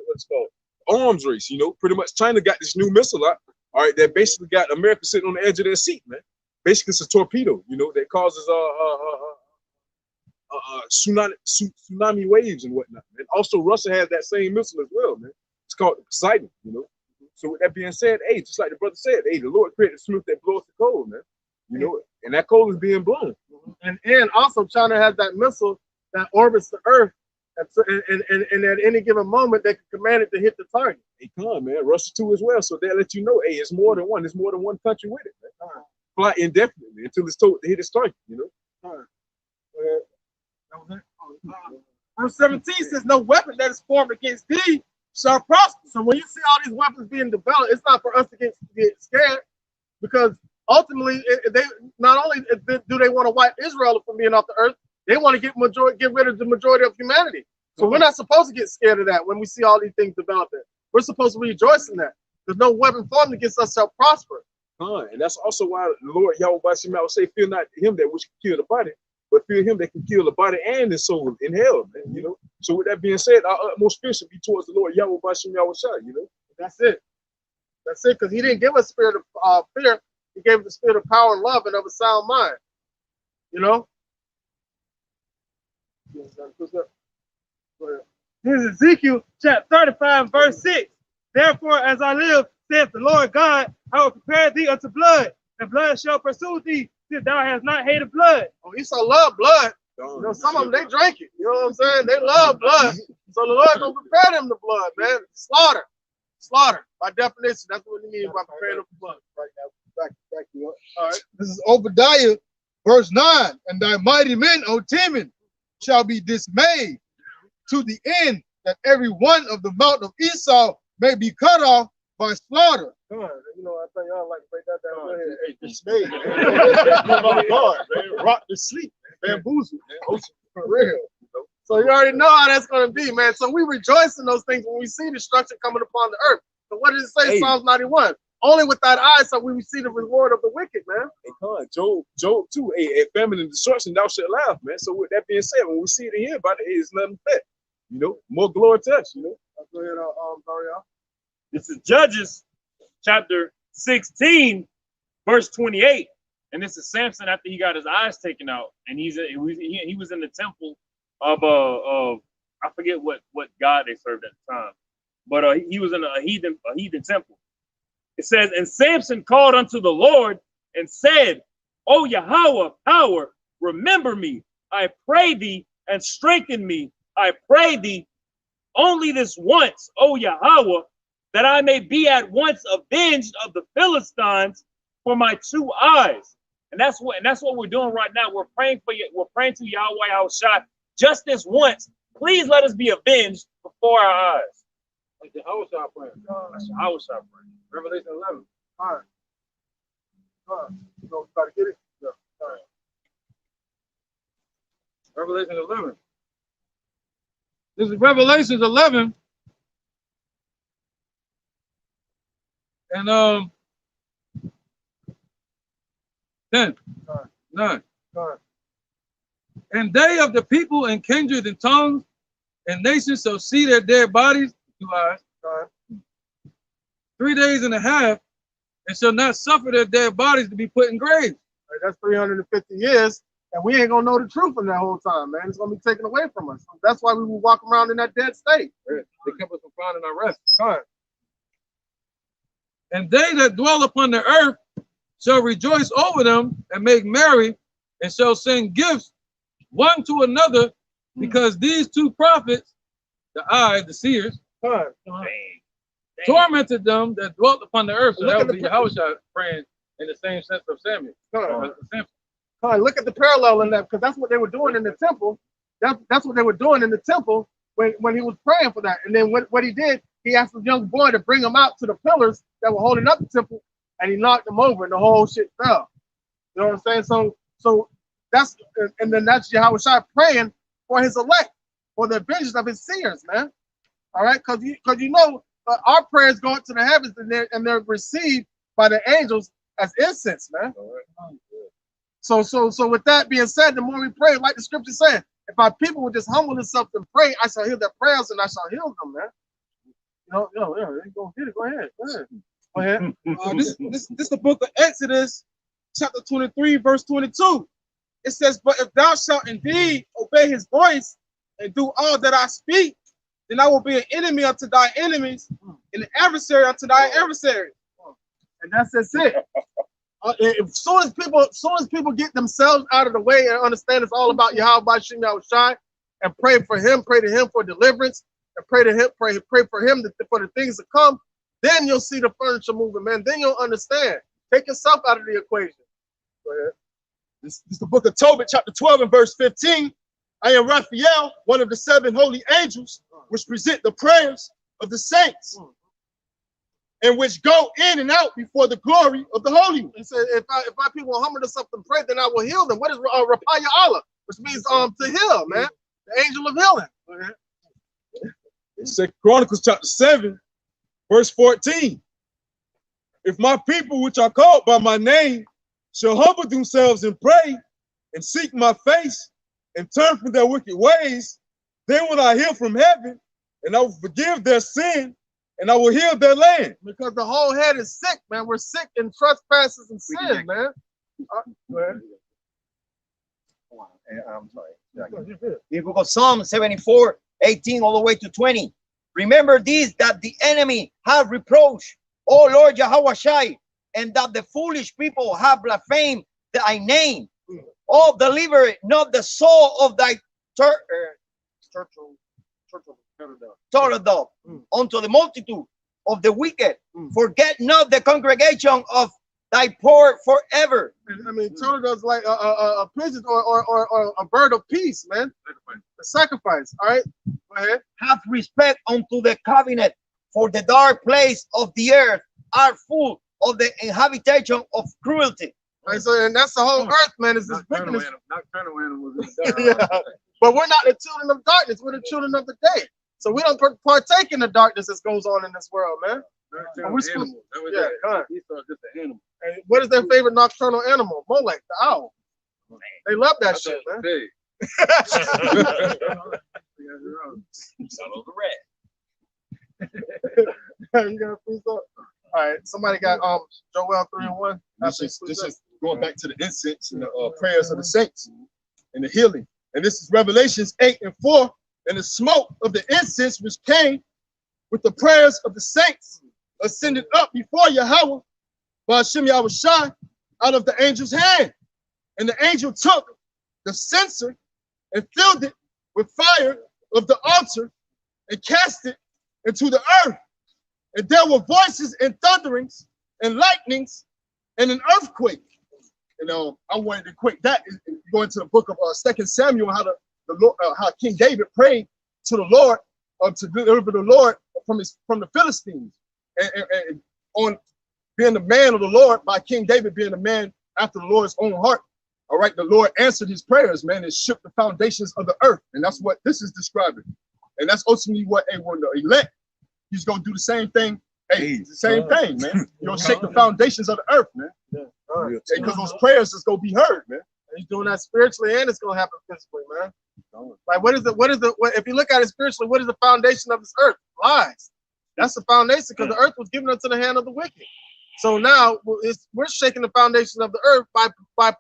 what's called arms race. You know, pretty much China got this new missile out. All right, that basically got America sitting on the edge of their seat, man. Basically, it's a torpedo. You know, that causes tsunami waves and whatnot. And also, Russia has that same missile as well, man. It's called the Poseidon, you know. So with that being said, hey, just like the brother said, hey, the Lord created the smooth that blows the cold, man. You know, and that coal is being blown. And also China has that missile that orbits the Earth, and at any given moment they can command it to hit the target. Hey, come on, man. Russia too as well. So they'll let you know, hey, it's more than one. There's more than one country with it, man. Fly indefinitely until it's told to hit its target, you know. Verse 17 says, no weapon that is formed against thee shall prosper. So when you see all these weapons being developed, it's not for us to get scared, because ultimately they not only do they want to wipe Israel from being off the earth, they want to get rid of the majority of humanity. So we're not supposed to get scared of that when we see all these things developing. We're supposed to rejoice in that. There's no weapon formed against us shall prosper. And that's also why the Lord Yahweh Bashim will say, fear not him that which can kill the body, but fear him that can kill the body and the soul in hell, man, you know. So with that being said, our utmost fear should be towards the Lord Yahweh Bashim Yahushua, you know. That's it. That's it, because he didn't give us a spirit of fear. He gave us the spirit of power and love and of a sound mind. You know? Here's Ezekiel chapter 35, verse 6. Therefore, as I live, saith the Lord God, I will prepare thee unto blood, and blood shall pursue thee, since thou hast not hated blood. Oh, Esau love blood. You know, some of them, they drink it. You know what I'm saying? They love blood. So the Lord gonna prepare them to blood, man. Slaughter. Slaughter. By definition, that's what he means by preparing them for blood. Right now, back you up. All right. This is Obadiah, verse 9. And thy mighty men, O Timon, shall be dismayed to the end that every one of the mount of Esau may be cut off by slaughter. Come on, you know, I think y'all like to break that down. Go ahead. Hey, dismayed. Oh, God, man. Rock to sleep. Bamboozled. For real. So you already know how that's going to be, man. So we rejoice in those things when we see destruction coming upon the earth. So what does it say, Psalms 91? Only with that eye shall we see the reward of the wicked, man. Hey, come on, Job too. Hey, famine and destruction, thou shalt laugh, man. So with that being said, when we see it and hear about it, it's nothing but, you know, more glory to us, you know. Go ahead, Ariel. This is Judges chapter 16, verse 28. And this is Samson after he got his eyes taken out, and he was in the temple of I forget what god they served at the time, but he was in a heathen temple. It says, and Samson called unto the Lord and said, O Yahweh, power, remember me, I pray thee, and strengthen me, I pray thee, only this once, O Yahweh, that I may be at once avenged of the Philistines for my two eyes. And that's what we're doing right now. We're praying for you. We're praying to Yahweh Yahushua just this once. Please let us be avenged before our eyes. Like the Yahushua praying. That's Yahushua praying. Revelation 11. All right. You know, try to get it? Yeah. All right. Revelation 11. This is Revelation 11. And 10, 9. And they of the people and kindred and tongues and nations shall see their dead bodies, 2 eyes, 3 days and a half, and shall not suffer their dead bodies to be put in graves. Right, that's 350 years, and we ain't gonna know the truth in that whole time, man. It's gonna be taken away from us. That's why we will walk around in that dead state. They kept us from finding our rest. And they that dwell upon the earth shall rejoice over them and make merry, and shall send gifts one to another, because these two prophets, the seers, tormented them that dwelt upon the earth. So that would be Yahushua praying in the same sense of Samuel. Look at the parallel in that, because that's what they were doing in the temple. That's what they were doing in the temple when he was praying for that. And then what he did, he asked the young boy to bring him out to the pillars that were holding up the temple, and he knocked them over, and the whole shit fell. You know what I'm saying? So that's, and then that's Yahushua praying for his elect, for the vengeance of his seers, man. All right, because you know our prayers go into the heavens, and they're received by the angels as incense, man. So with that being said, the more we pray, like the scripture said, if our people would just humble themselves and pray, I shall hear their prayers and I shall heal them, man. Go ahead. This is the book of Exodus, chapter 23, verse 22. it says, but if thou shalt indeed obey his voice and do all that I speak, then I will be an enemy unto thy enemies and an adversary unto thy adversary. And that's it. As soon as people get themselves out of the way and understand it's all about Yahweh Bashim Yahushai and pray for him, pray to him for deliverance, and pray to him, pray for him for the things to come, then you'll see the furniture moving, man. Then you'll understand. Take yourself out of the equation. Go ahead. This is the book of Tobit, chapter 12 and verse 15. I am Raphael, one of the 7 holy angels, which present the prayers of the saints, and which go in and out before the glory of the Holy One. He said, if my people humble themselves and pray, then I will heal them. What is Rapaya Allah? Which means to heal, man. The angel of healing. Second Chronicles chapter 7, verse 14. If my people, which are called by my name, shall humble themselves and pray and seek my face and turn from their wicked ways, then will I hear from heaven and I will forgive their sin and I will heal their land. Because the whole head is sick, man. We're sick in trespasses and sin, man. I'm sorry. The book of Psalm 74, 18 all the way to 20. Remember this, that the enemy have reproached, O Lord Yahweh Shai, and that the foolish people have blasphemed thy name. Oh, deliver not the soul of thy turtle dove unto the multitude of the wicked. Forget not the congregation of thy poor forever. I mean, turtle dove's like a pigeon or a bird of peace, man. A sacrifice. All right. Go ahead. Have respect unto the cabinet, for the dark place of the earth are full of the inhabitation of cruelty. All right, so and that's the whole earth, man. Is this wickedness? Nocturnal animals. Yeah. But we're not the children of darkness. We're the children of the day. So we don't partake in the darkness that goes on in this world, man. We're supposed, yeah, He's just an animal. and what is their favorite nocturnal animal? Molech, the owl. They love that shit, man. Hey. Son of the red. You got a free thought? All right, somebody got Joel 3 and 1. This is going back to the incense and the prayers of the saints and the healing. And this is Revelations 8 and 4. And the smoke of the incense which came with the prayers of the saints ascended up before Yahweh by Hashem Yahushai out of the angel's hand. And the angel took the censer and filled it with fire of the altar and cast it into the earth. And there were voices and thunderings and lightnings and an earthquake. I wanted to quick that go into the book of 2 Samuel, how how King David prayed to the Lord to deliver the Lord from the Philistines, and on being the man of the Lord by King David being a man after the Lord's own heart. All right, the Lord answered his prayers, man, and shook the foundations of the earth, and that's what this is describing, and that's ultimately what when the elect, he's gonna do the same thing. Hey, it's the same thing, man. You're gonna shake the foundations of the earth, man. Because those prayers is gonna be heard, man. He's doing that spiritually, and it's gonna happen physically, man. Like, if you look at it spiritually, what is the foundation of this earth? Lies. That's the foundation, because the earth was given into the hand of the wicked. So now we're shaking the foundation of the earth by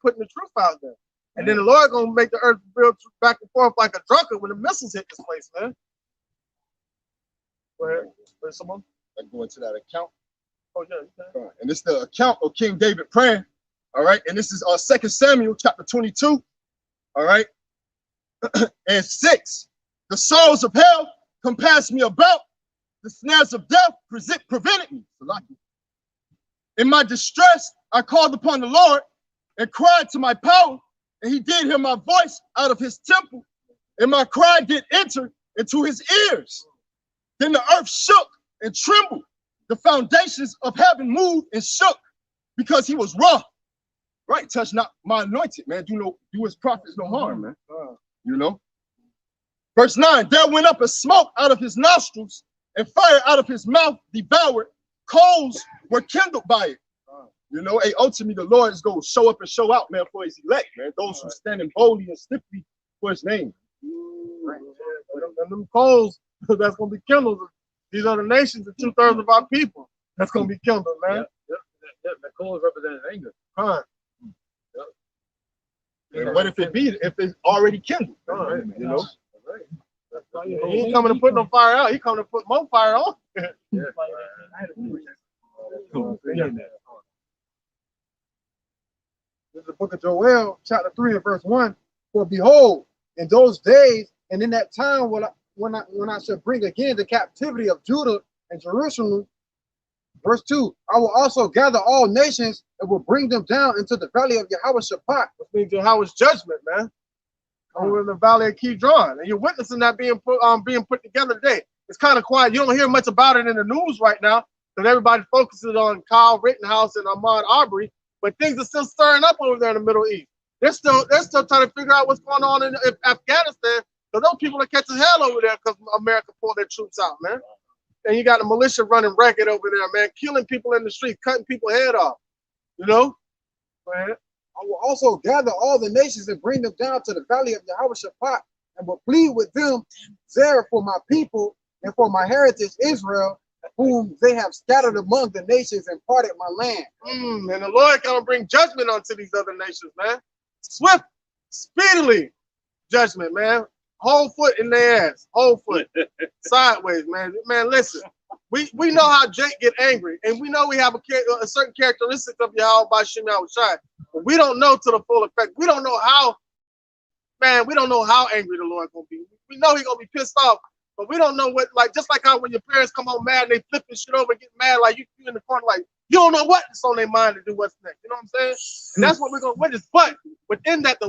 putting the truth out there. And then the Lord gonna make the earth build back and forth like a drunkard when the missiles hit this place, man. Where's someone? I go into that account. Oh yeah, you can. And this is the account of King David praying. All right, and this is 2 Samuel chapter 22. All right, and 6. The sorrows of hell compassed me about. The snares of death prevented me. In my distress, I called upon the Lord and cried to my power, and he did hear my voice out of his temple, and my cry did enter into his ears. Then the earth shook and trembled. The foundations of heaven moved and shook because he was wroth. Right, touch not my anointed, man. Do his prophets no harm, man. Verse 9, there went up a smoke out of his nostrils, and fire out of his mouth devoured. Coals were kindled by it. Ultimately, the Lord is going to show up and show out, man, for his elect, man. Those who standing boldly and stiffly for his name. And them coals that's going to be kindled. These are the nations, the 2/3 of our people. That's going to be kindled, man. The coals represent anger. What if it's already kindled? You know? He ain't coming to put no fire out. He coming to put more fire on. This is the book of Joel, chapter 3 and verse 1. For behold, in those days and in that time when I shall bring again the captivity of Judah and Jerusalem. Verse 2, I will also gather all nations and will bring them down into the valley of Yahweh Shabbat. Which means Yahweh's judgment, man. Over in the valley of Kidron. And you're witnessing that being put together today. It's kind of quiet. You don't hear much about it in the news right now because everybody focuses on Kyle Rittenhouse and Ahmaud Arbery. But things are still stirring up over there in the Middle East. They're still trying to figure out what's going on in Afghanistan. Because those people are catching hell over there because America pulled their troops out, man. And you got the militia running ragged over there, man, killing people in the street, cutting people's head off. You know? Go ahead. I will also gather all the nations and bring them down to the valley of Yahweh Shabbat and will plead with them there for my people and for my heritage Israel, whom they have scattered among the nations and parted my land. And the Lord gonna bring judgment onto these other nations, man. Swift, speedily judgment, man. Whole foot in their ass, whole foot, sideways, man. Man, listen, we know how Jake get angry, and we know we have a certain characteristic of Yahweh by Shem Yahushai, but we don't know to the full effect. We don't know how, man. We don't know how angry the Lord gonna be. We know He gonna be pissed off, but we don't know what. Like just like how when your parents come home mad and they flipping shit over and get mad, like you in the corner, like you don't know what's on their mind to do what's next. You know what I'm saying? And that's what we're gonna witness. But within that, the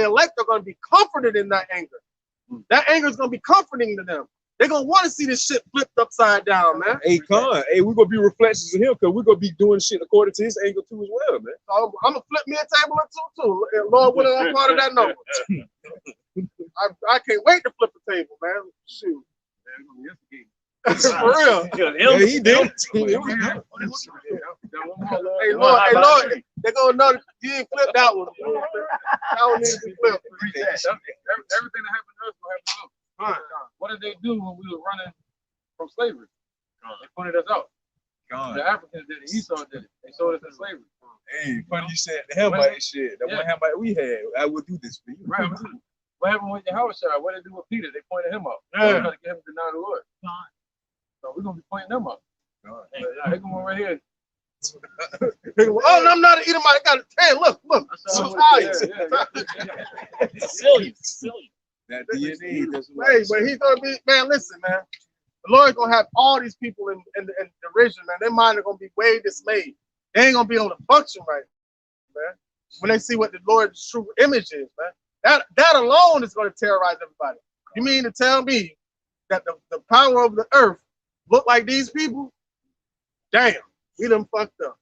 elect are gonna be comforted in that anger. That anger is gonna be comforting to them. They're gonna want to see this shit flipped upside down, man. Hey, Con, hey, we're gonna be reflections of him because we're gonna be doing shit according to his anger too as well, man. So I'm gonna flip me a table or two too. Lord willing, I'm part of that number. I can't wait to flip the table, man. Shoot. For real. Yeah, he did. Hey, Lord, they're gonna know that you didn't flip that one. That one needs to be flipped. Everything that happened to us will happen to them. What did they do when we were running from slavery? They pointed us out. The Africans did it. Esau did it. They sold us in slavery. Hey, funny you said the Hamite shit. That one Hamite we had. I would do this for you. Right. What happened with Yahushua? What did they do with Peter? They pointed him out. They're trying to get him to deny the Lord. So we're gonna be pointing them out. They come on right here. Oh, I'm not an Edomite. I got a 10. Look. Silly. That DNA doesn't. Hey, but he's gonna be, man. Listen, man. The Lord's gonna have all these people in derision, man. Their mind are gonna be way dismayed. They ain't gonna be able to function right, man. When they see what the Lord's true image is, man. That alone is gonna terrorize everybody. You mean to tell me that the power of the earth look like these people? Damn, we done fucked up.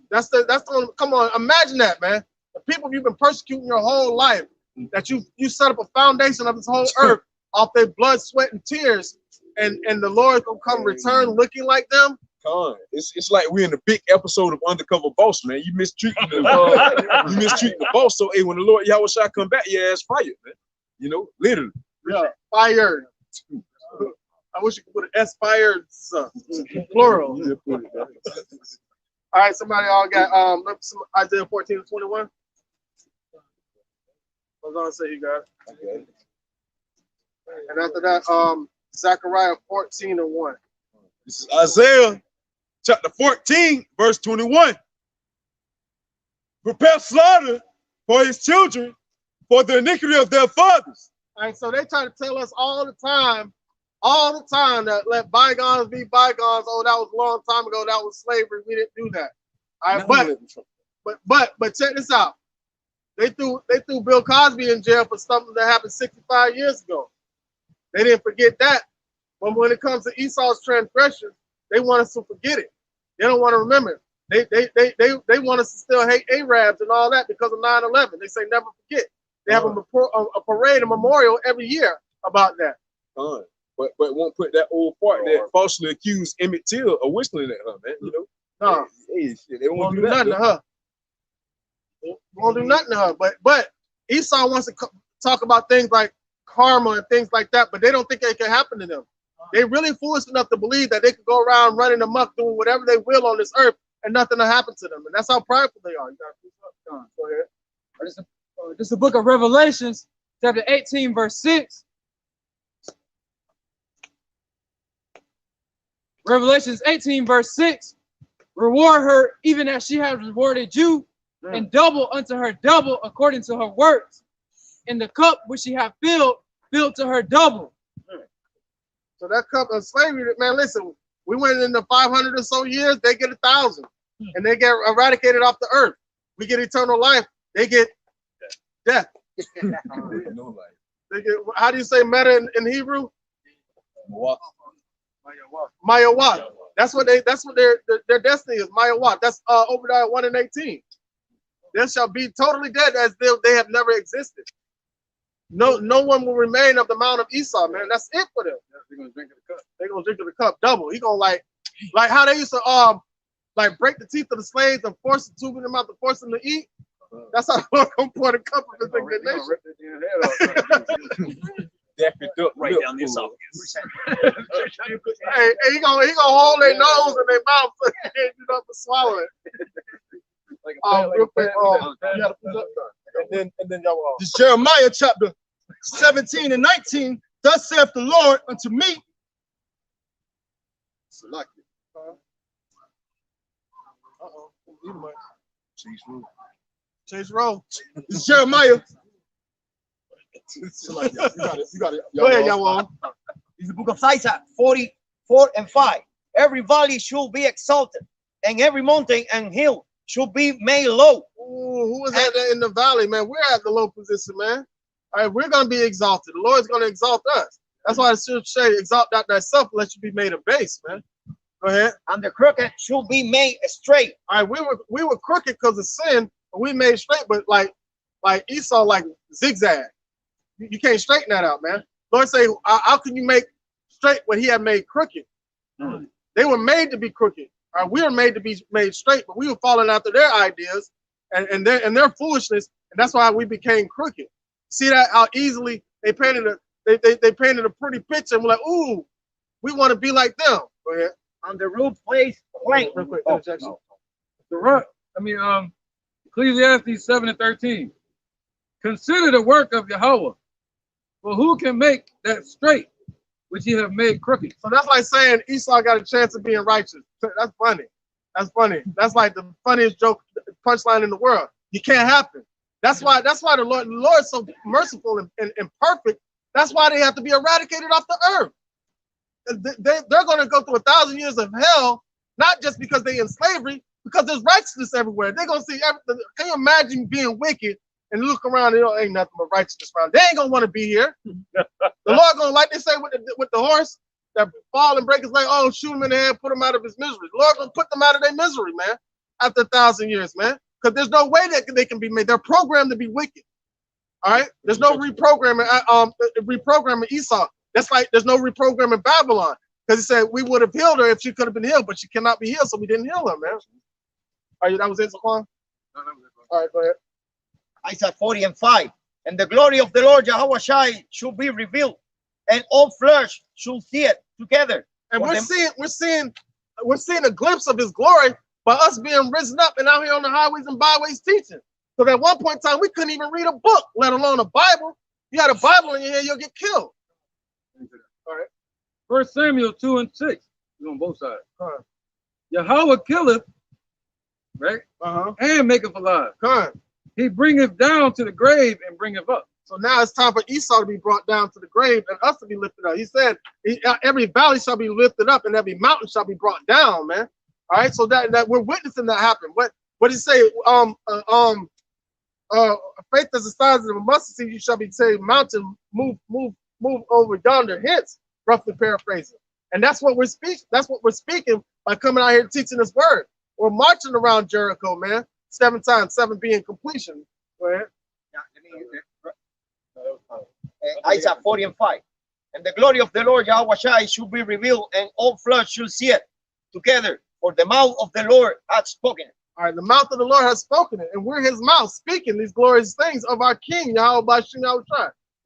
That's the come on, imagine that, man. The people you've been persecuting your whole life, that you set up a foundation of this whole earth off their blood, sweat, and tears, and the Lord gonna come return looking like them. It's like we're in a big episode of Undercover Boss, man. You mistreating the boss. So hey, when the Lord Yahweh come back, your ass fired, man. You know, literally. Yeah, fired. I wish you could put an S-fired, plural. All right, somebody all got Isaiah 14:21. What's on say you got? Okay. And after that, Zechariah 14:1. This is Isaiah chapter 14, verse 21. Prepare slaughter for his children, for the iniquity of their fathers. All right, so they try to tell us all the time that let bygones be bygones. Oh, that was a long time ago. That was slavery. We didn't do that. All right, but check this out. They threw Bill Cosby in jail for something that happened 65 years ago. They didn't forget that. But when it comes to Esau's transgressions, they want us to forget it. They don't want to remember it. They want us to still hate Arabs and all that because of 9/11. They say never forget. They have a parade, a memorial every year about that. But won't put that old part that falsely accused Emmett Till of whistling at her, man. You know? No. Hey, shit, they won't do nothing to her. They won't do nothing to her. But Esau wants to talk about things like karma and things like that, but they don't think it can happen to them. They really foolish enough to believe that they could go around running amok doing whatever they will on this earth and nothing will happen to them. And that's how prideful they are. You got to go ahead. This is the book of Revelations, chapter 18, verse 6. Revelations 18, verse 6. Reward her even as she has rewarded you, and double unto her double according to her works. In the cup which she hath filled, filled to her double. So that cup of slavery, man, listen, we went into 500 or so years, they get 1,000. And they get eradicated off the earth. We get eternal life, they get death. They get, how do you say meta in Hebrew? Mayawat. That's what their destiny is. Mayawat. That's Obadiah 1 and 18. They shall be totally dead as they have never existed. No one will remain of the mount of Esau, man. That's it for them. They're gonna drink of the cup. They're gonna drink of the cup double. He gonna like how they used to like break the teeth of the slaves and force the tube in them out to force them to eat. That's how the Lord gonna pour the cup of his indignation. Right down the esophagus. Hey, he gonna hold their nose and their mouth so they can't do nothing to swallow it. Real quick, and then y'all. This Jeremiah chapter 17 and 19. Thus saith the Lord unto me. Select it. Change roll. This is Jeremiah. You got it. Go ahead, y'all. This is the book of Isaiah 44 and 5. Every valley should be exalted, and every mountain and hill should be made low. Ooh, who was that in the valley, man? We're at the low position, man. All right, we're going to be exalted. The Lord's going to exalt us. That's why it should say, exalt not thyself, lest you be made a base, man. Go ahead. And the crooked should be made straight. All right, we were crooked because of sin, but we made straight, but like Esau, like zigzag. You can't straighten that out, man. Lord say, how can you make straight what he had made crooked? They were made to be crooked. All right, we were made to be made straight, but we were falling after their ideas and their foolishness, and that's why we became crooked. See that how easily they painted they painted a pretty picture, and we're like, ooh, we want to be like them. Go ahead. On the roof place plank. Real quick, The rock. Ecclesiastes 7 and 13. Consider the work of Yahweh, for who can make that straight which he have made crooked? So that's like saying Esau got a chance of being righteous. That's funny. That's funny. That's like the funniest joke, punchline in the world. You can't happen. That's why the Lord is so merciful and perfect. That's why they have to be eradicated off the earth. They're going to go through 1,000 years of hell, not just because they're in slavery, because there's righteousness everywhere. They're going to see everything. Can you imagine being wicked and look around and ain't nothing but righteousness around? They ain't going to want to be here. The Lord going to, like they say with the horse, that fall and break his leg, oh, shoot him in the head, put him out of his misery. The Lord going to put them out of their misery, man, after 1,000 years, man. Because there's no way that they can be made. They're programmed to be wicked. All right? There's no reprogramming Esau. That's like there's no reprogramming Babylon. Because he said we would have healed her if she could have been healed, but she cannot be healed, so we didn't heal her, man. All right, that was it, Saquon? No, all right, go ahead. Isaiah 40 and 5. And the glory of the Lord Yahweh Shai should be revealed, and all flesh should see it together. And we're seeing a glimpse of his glory by us being risen up and out here on the highways and byways teaching. So at one point in time, we couldn't even read a book, let alone a Bible. You had a Bible in your hand, you'll get killed. All right. 1 Samuel 2 and 6. You're on both sides. Yahweh killeth, right? And maketh alive. He bringeth down to the grave and bringeth up. So now it's time for Esau to be brought down to the grave and us to be lifted up. He said, every valley shall be lifted up and every mountain shall be brought down, man. All right, so that we're witnessing that happen. What did he say? Faith as the size of a mustard seed, you shall be saying, mountain, move over yonder, hence, roughly paraphrasing. And that's what we're speaking. That's what we're speaking by coming out here teaching this word. We're marching around Jericho, man. 7 times, 7 being completion. Go ahead. Isaiah 40 and 5. And the glory of the Lord Yahweh Shai should be revealed, and all flesh should see it together. For the mouth of the Lord hath spoken it. All right, the mouth of the Lord has spoken it, and we're his mouth speaking these glorious things of our King, Yahweh Bashim Yahweh.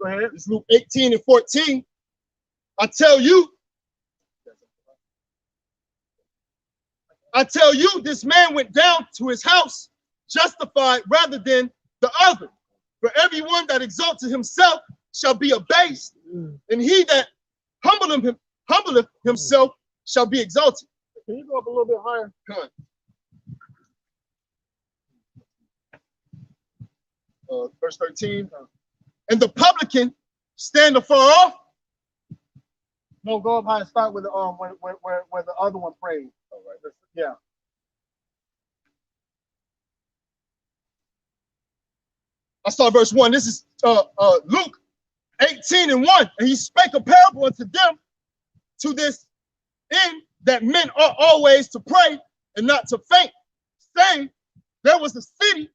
Go ahead. It's Luke 18 and 14. I tell you, this man went down to his house justified rather than the other. For everyone that exalted himself shall be abased, and he that humbleth himself shall be exalted. Can you go up a little bit higher? Come on. Verse 13. And the publican stand afar off. No, go up high and start with the where the other one prayed. All right. Yeah. I start verse 1. This is Luke 18:1. And he spake a parable unto them to this end, that men ought always to pray and not to faint, saying, there was a city,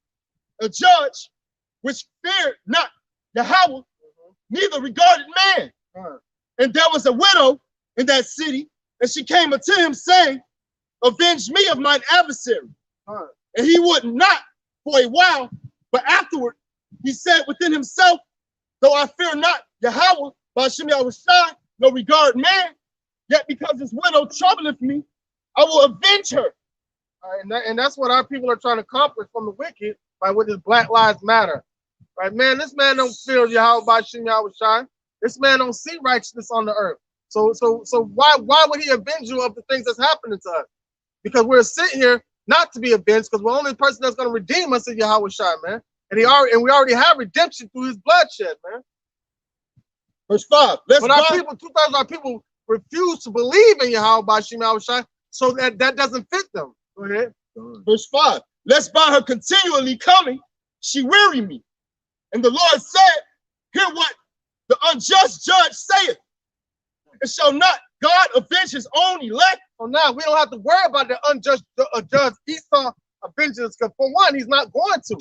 a judge, which feared not Yahweh, neither regarded man. And there was a widow in that city, and she came unto him, saying, avenge me of mine adversary. And he would not for a while, but afterward he said within himself, though I fear not Yahweh, Ba'ashem Yahushai, no regard man, yet because this widow troubleth me, I will avenge her. All right, and that's what our people are trying to accomplish from the wicked by with this Black Lives Matter. Right, man, this man don't fear Yahweh Ba'ashem Yahushai. This man don't see righteousness on the earth. So why would he avenge you of the things that's happening to us? Because we're sitting here not to be avenged, because we're the only person that's going to redeem us is Yahweh Shai, man. And we already have redemption through his bloodshed, man. Verse 5. But our people, 2,000 our people refuse to believe in Yahweh Ba'ashem Yahushai, so that doesn't fit them. Go ahead. Verse 5. Lest by her continually coming, she weary me. And the Lord said, hear what the unjust judge saith. And shall not God avenge his own elect? So now we don't have to worry about the unjust judge Esau avenging us, because for one, he's not going to.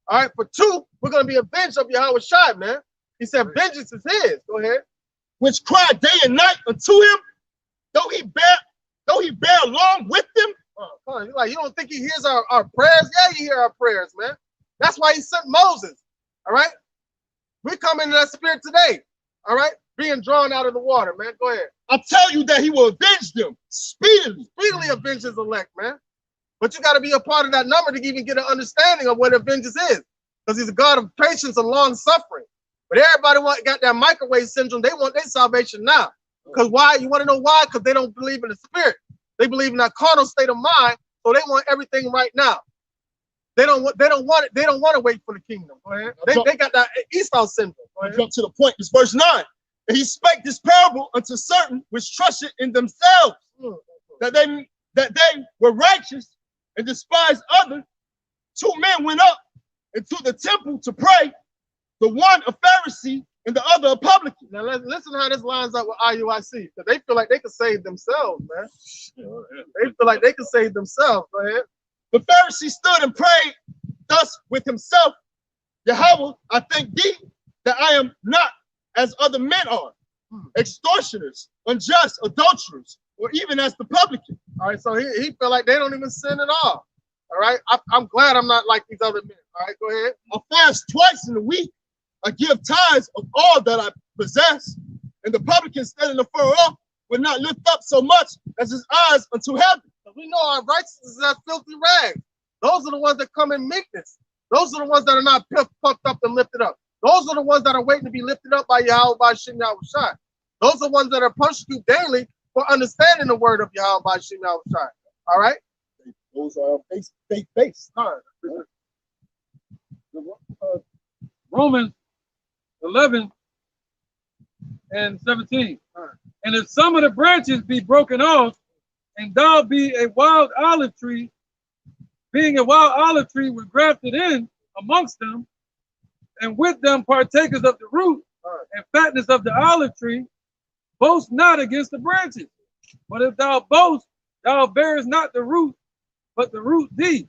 All right, for two, we're going to be avenged of Yahweh Shai, man. He said, vengeance is his. Go ahead. Which cry day and night unto him, though he bear along with them. Like, you don't think he hears our prayers? Yeah, you hear our prayers, man. That's why he sent Moses. All right. We come into that spirit today. All right. Being drawn out of the water, man. Go ahead. I tell you that he will avenge them speedily. Speedily avenge his elect, man. But you got to be a part of that number to even get an understanding of what vengeance is. Because he's a God of patience and long suffering. But everybody got that microwave syndrome. They want their salvation now. Because why? You want to know why? Because they don't believe in the spirit. They believe in that carnal state of mind. So they want everything right now. They don't want it. They don't want to wait for the kingdom. Go ahead. They got that Esau syndrome. Jump to the point. It's verse 9. And he spake this parable unto certain which trusted in themselves, that they were righteous and despised others. 2 men went up into the temple to pray, the one a Pharisee and the other a publican. Now listen how this lines up with IUIC, because they feel like they can save themselves, man. They feel like they can save themselves. Go ahead. The Pharisee stood and prayed thus with himself, Yahweh, I thank thee that I am not as other men are, extortioners, unjust, adulterers, or even as the publican. All right, so he feel like they don't even sin at all. All right, I'm glad I'm not like these other men. All right, go ahead. I fast twice in a week. I give tithes of all that I possess. And the publican standing afar off would not lift up so much as his eyes unto heaven. We know our righteousness is as filthy rags. Those are the ones that come in meekness. Those are the ones that are not puffed up and lifted up. Those are the ones that are waiting to be lifted up by Yahweh Ba'ashem Yahushai. Those are the ones that are persecuted daily for understanding the word of Yahweh Ba'ashem Yahushai. All right? Those are faith-based. Romans 11 and 17. And if some of the branches be broken off, and thou be a wild olive tree, being a wild olive tree were grafted in amongst them, and with them partakers of the root and fatness of the olive tree, boast not against the branches. But if thou boast, thou bearest not the root, but the root thee.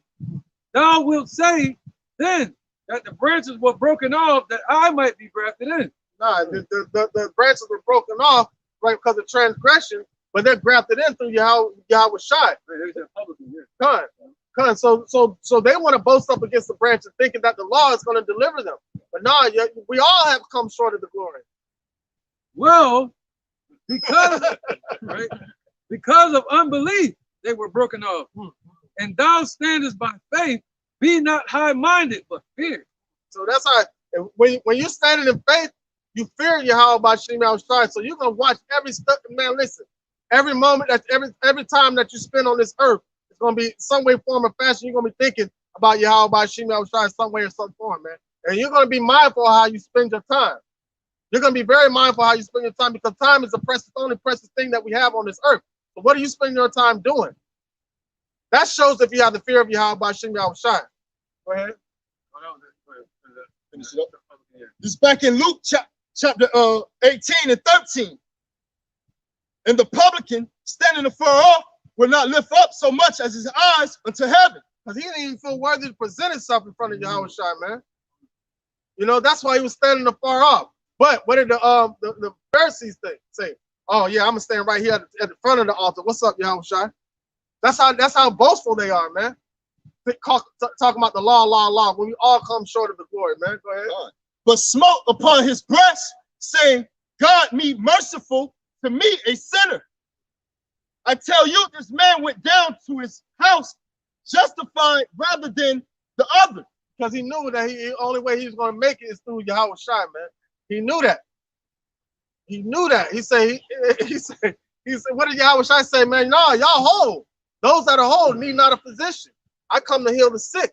Thou wilt say then that the branches were broken off, that I might be grafted in. Nah, the branches were broken off, right, because of transgression, but they're grafted in through Yahweh Shai. So they want to boast up against the branches, thinking that the law is going to deliver them. But no, we all have come short of the glory. Well, because of unbelief, they were broken off. And thou standest by faith, be not high-minded, but fear. So that's how And when you're standing in faith, you fear Yahweh by Shem Shai. So you're gonna watch every step. Man, listen, every moment, that's every time that you spend on this earth, it's gonna be some way, form, or fashion. You're gonna be thinking about Yahweh by Shem Shai some way or some form, man. And you're gonna be mindful of how you spend your time. You're gonna be very mindful how you spend your time, because time is the only precious thing that we have on this earth. So what are you spending your time doing? That shows if you have the fear of Yahweh by Shem Shai. Go ahead. Finish it up. This is back in Luke chapter 18 and 13. And the publican, standing afar off, will not lift up so much as his eyes unto heaven. Because he didn't even feel worthy to present himself in front of Yahweh Shai, man. You know, that's why he was standing afar off. But what did the Pharisees say? Oh yeah, I'm gonna stand right here at the front of the altar. What's up, Yahweh Shai? That's how boastful they are, man. Talking about the law, when we all come short of the glory, man. Go ahead. But smote upon his breast, saying, God, me merciful to me, a sinner. I tell you, this man went down to his house justified rather than the other. Because he knew that the only way he was going to make it is through Yahweh Shai, man. He knew that. He knew that. He said, what did Yahweh Shai say, man? No, y'all whole. Those that are whole need not a physician. I come to heal the sick.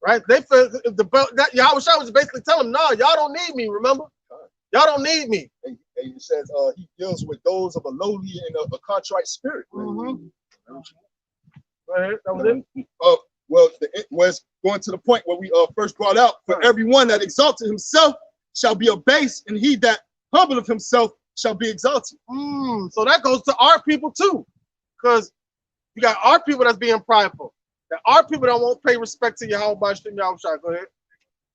Right? They feel Yahweh Shai was basically telling them, no, y'all don't need me, remember? Y'all don't need me. And he says he deals with those of a lowly and a contrite spirit. Mm-hmm. Go ahead. That was it? Well, it was going to the point where we first brought out, for everyone that exalted himself shall be abased, and he that humbleth himself shall be exalted. So that goes to our people too, because you got our people that's being prideful. That our people that won't pay respect to Yahweh by Shem Yahweh Shai. Go ahead.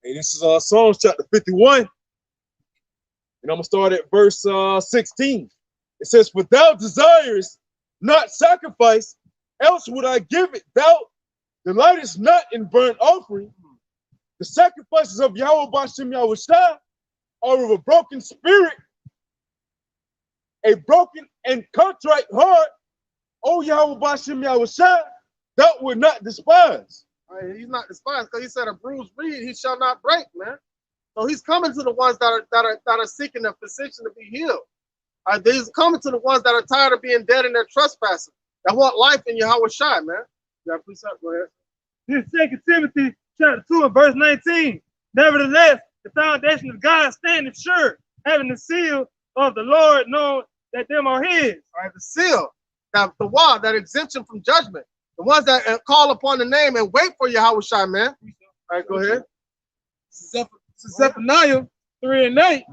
Hey, this is Psalms chapter 51. And I'm gonna start at verse 16. It says, "For thou desirest not sacrifice, else would I give it. Thou delightest not in burnt offering. The sacrifices of Yahweh Bashem Yahweh Shai are of a broken spirit, a broken and contrite heart. O Yahweh Bashem Yahweh Shai, thou would not despise." Right, he's not despised because he said, "A bruised reed he shall not break," man. So he's coming to the ones that are seeking a physician to be healed. He's coming to the ones that are tired of being dead in their trespasses, that want life in Yahweh Shai, man. Yeah, please go ahead. This 2 Timothy chapter 2 and verse 19. Nevertheless, the foundation of God standeth sure, having the seal of the Lord known that them are his. All right, the seal, that the wall, that exemption from judgment. The ones that call upon the name and wait for Yahweh Shai, man. All right, go ahead. Zephaniah 3 and 8.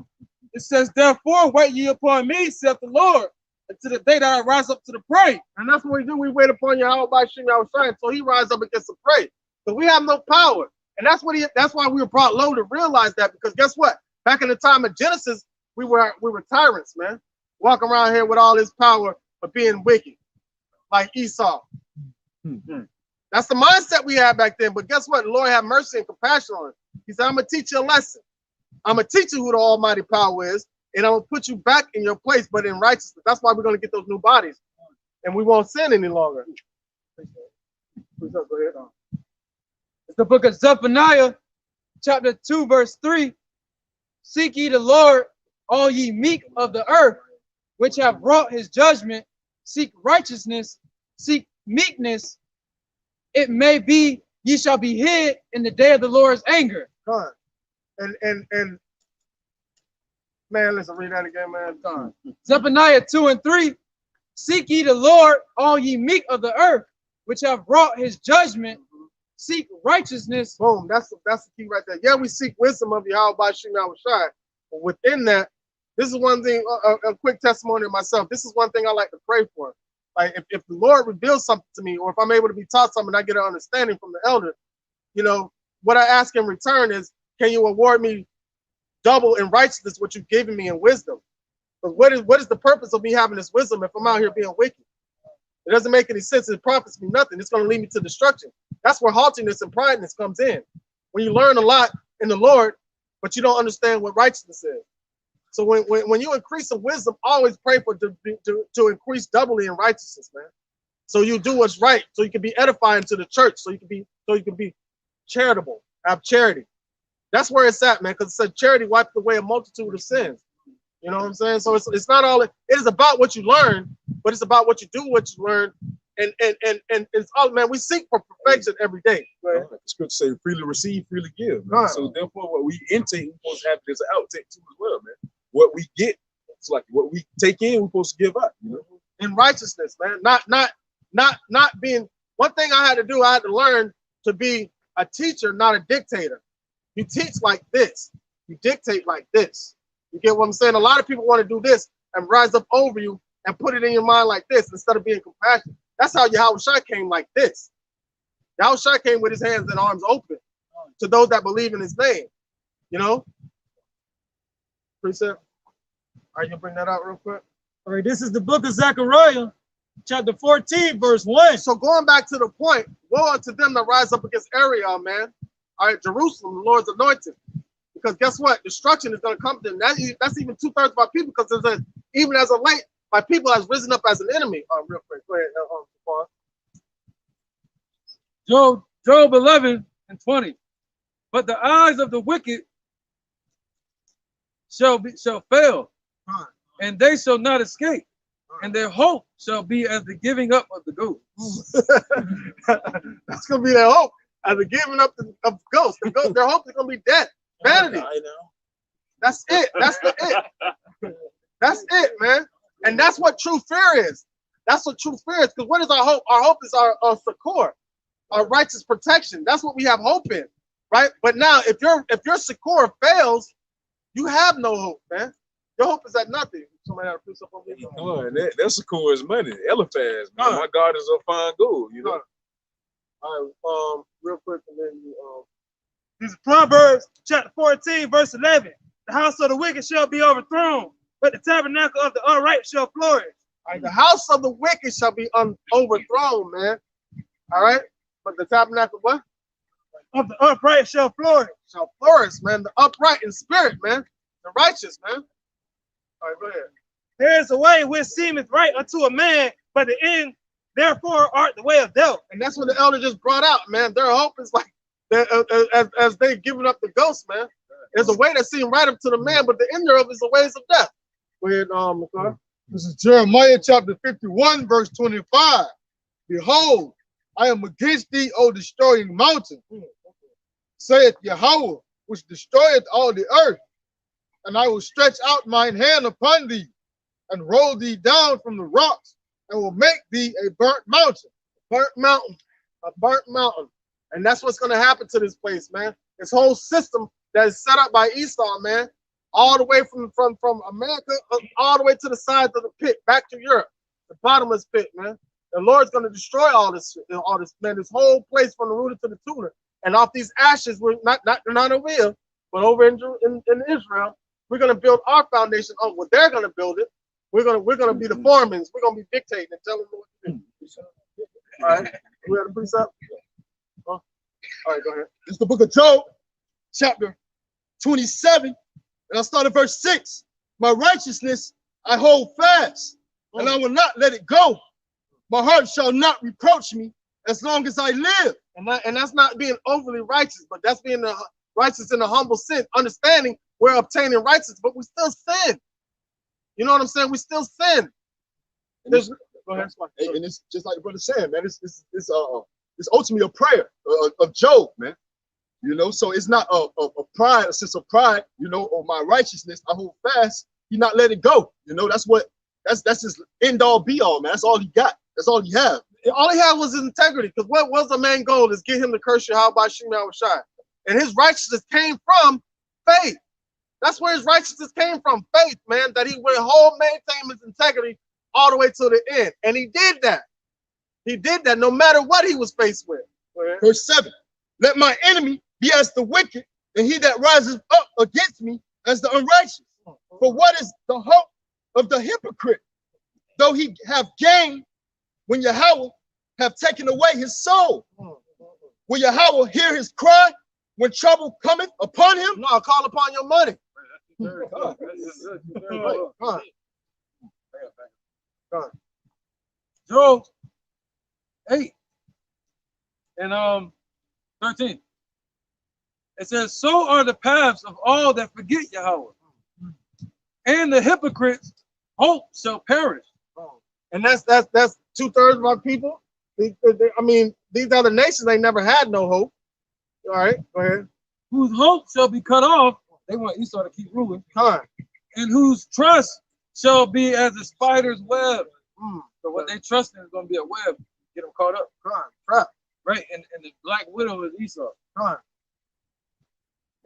It says, "Therefore wait ye upon me, saith the Lord, until the day that I rise up to the prey." And that's what we do. We wait upon Yahweh by Shem Yahweh Shai until he rises up against the prey. So we have no power. And that's why we were brought low to realize that, because guess what? Back in the time of Genesis, we were tyrants, man. Walking around here with all this power of being wicked, like Esau. That's the mindset we had back then. But guess what? The Lord had mercy and compassion on us. He said, "I'm going to teach you a lesson. I'm going to teach you who the almighty power is, and I'm going to put you back in your place, but in righteousness." That's why we're going to get those new bodies, and we won't sin any longer. It's the book of Zephaniah, chapter 2, verse 3. "Seek ye the Lord, all ye meek of the earth, which have wrought his judgment. Seek righteousness, seek meekness. It may be ye shall be hid in the day of the Lord's anger." God. And man, listen, read that again, man. God. Zephaniah 2 and 3. "Seek ye the Lord, all ye meek of the earth, which have wrought his judgment. Seek righteousness." Boom. That's the key right there. Yeah, we seek wisdom of Yahweh by Shem Yahweh Shai. But within that, this is one thing, a quick testimony of myself. This is one thing I like to pray for. Like if the Lord reveals something to me, or if I'm able to be taught something, I get an understanding from the elder, you know, what I ask in return is, can you award me double in righteousness what you've given me in wisdom? But what is the purpose of me having this wisdom if I'm out here being wicked? It doesn't make any sense. It profits me nothing. It's going to lead me to destruction. That's where haughtiness and prideness comes in. When you learn a lot in the Lord, but you don't understand what righteousness is. So when you increase in wisdom, always pray for to increase doubly in righteousness, man. So you do what's right, so you can be edifying to the church, so you can be charitable, have charity. That's where it's at, man, because it said charity wiped away a multitude of sins. You know what I'm saying? So it's not all, it is about what you learn, but it's about what you do, what you learn. And it's all, man, we seek for perfection every day. The scripture say freely receive, freely give. Man. So therefore, what we intake, we're supposed to have it as an outtake too as well, man. What we get, it's like what we take in, we're supposed to give up, you know? In righteousness, man. Not being, one thing I had to do, I had to learn to be a teacher, not a dictator. You teach like this, you dictate like this. You get what I'm saying? A lot of people want to do this and rise up over you and put it in your mind like this instead of being compassionate. That's how Yahushua came, like this. Yahushua came with his hands and arms open to those that believe in his name. You know? Precept. Are you gonna bring that out real quick? All right, this is the book of Zechariah, chapter 14, verse 1. So going back to the point, woe unto them that rise up against Ariel, man. All right, Jerusalem, the Lord's anointed. Because guess what? Destruction is going to come to them. That's even 2/3 of our people, because even as of late, my people has risen up as an enemy. Real quick, go ahead. Job 11:20. But the eyes of the wicked shall fail, and they shall not escape, and their hope shall be as the giving up of the ghost. That's gonna be their hope, as the giving up of ghosts. Their hope is gonna be death, vanity. I know. That's it. That's it. That's it, man. And that's what true fear is. That's what true fear is. Because what is our hope? Our hope is our succor, our righteous protection. That's what we have hope in, right? But now, if your succor fails, you have no hope, man. Your hope is at nothing. Somebody had to put something on me. That succor is money. Eliphaz, man. My God is a fine gold, you know. All right, real quick, and then This is Proverbs chapter 14, verse 11. The house of the wicked shall be overthrown, but the tabernacle of the unripe shall flourish. All right, the house of the wicked shall be overthrown, man. All right, but the tabernacle, what? Of the upright shall flourish. Shall flourish, man. The upright in spirit, man. The righteous, man. All right, go ahead. There is a way which seemeth right unto a man, but the end therefore art the way of death. And that's what the elder just brought out, man. Their hope is like, as they've given up the ghost, man. There's a way that seems right up to the man, but the end thereof is the ways of death. Go ahead, McCoy. This is Jeremiah chapter 51, verse 25. Behold, I am against thee, O destroying mountain, saith Yahweh, which destroyeth all the earth. And I will stretch out mine hand upon thee, and roll thee down from the rocks, and will make thee a burnt mountain. Burnt mountain. A burnt mountain. And that's what's going to happen to this place, man. This whole system that is set up by Esau, man, all the way from America, all the way to the sides of the pit, back to Europe, the bottomless pit, man. The Lord's going to destroy all this, man, this whole place from the rooter to the tutor. And off these ashes, we're not over here, but over in Israel, we're going to build our foundation on what they're going to build it. We're going to be the foremans. We're going to be dictating and telling them what to do. All right, we have a precept. All right, go ahead. It's the book of Job, chapter 27, and I'll start at verse 6. My righteousness I hold fast, and I will not let it go. My heart shall not reproach me as long as I live. And that's not being overly righteous, but that's being righteous in a humble sin, understanding we're obtaining righteousness, but we still sin. You know what I'm saying? We still sin. Go ahead. And it's just like the brother said, man. It's ultimately a prayer of Job, man. You know, so it's not a pride, a sense of pride. You know, or my righteousness I hold fast. He not let it go. You know, that's his end all be all, man. That's all he got. That's all he had. All he had was his integrity. Because what was the main goal? Is get him to curse Yahweh by Shema Shai. And his righteousness came from faith. That's where his righteousness came from, faith, man, that he would maintain his integrity all the way to the end. And he did that. He did that no matter what he was faced with. Verse 7, let my enemy be as the wicked, and he that rises up against me as the unrighteous. For what is the hope of the hypocrite, though he have gained, when Yahweh have taken away his soul? Will Yahweh hear his cry when trouble cometh upon him? No, call upon your money. Job 8 and 13. It says, so are the paths of all that forget Yahweh. And the hypocrites' hope shall perish. And that's 2/3 of our people. I mean, these other nations, they never had no hope. All right, go ahead. Whose hope shall be cut off. They want Esau to keep ruling. And whose trust shall be as a spider's web. So what they trust in is going to be a web. Get them caught up. Right? And the black widow is Esau.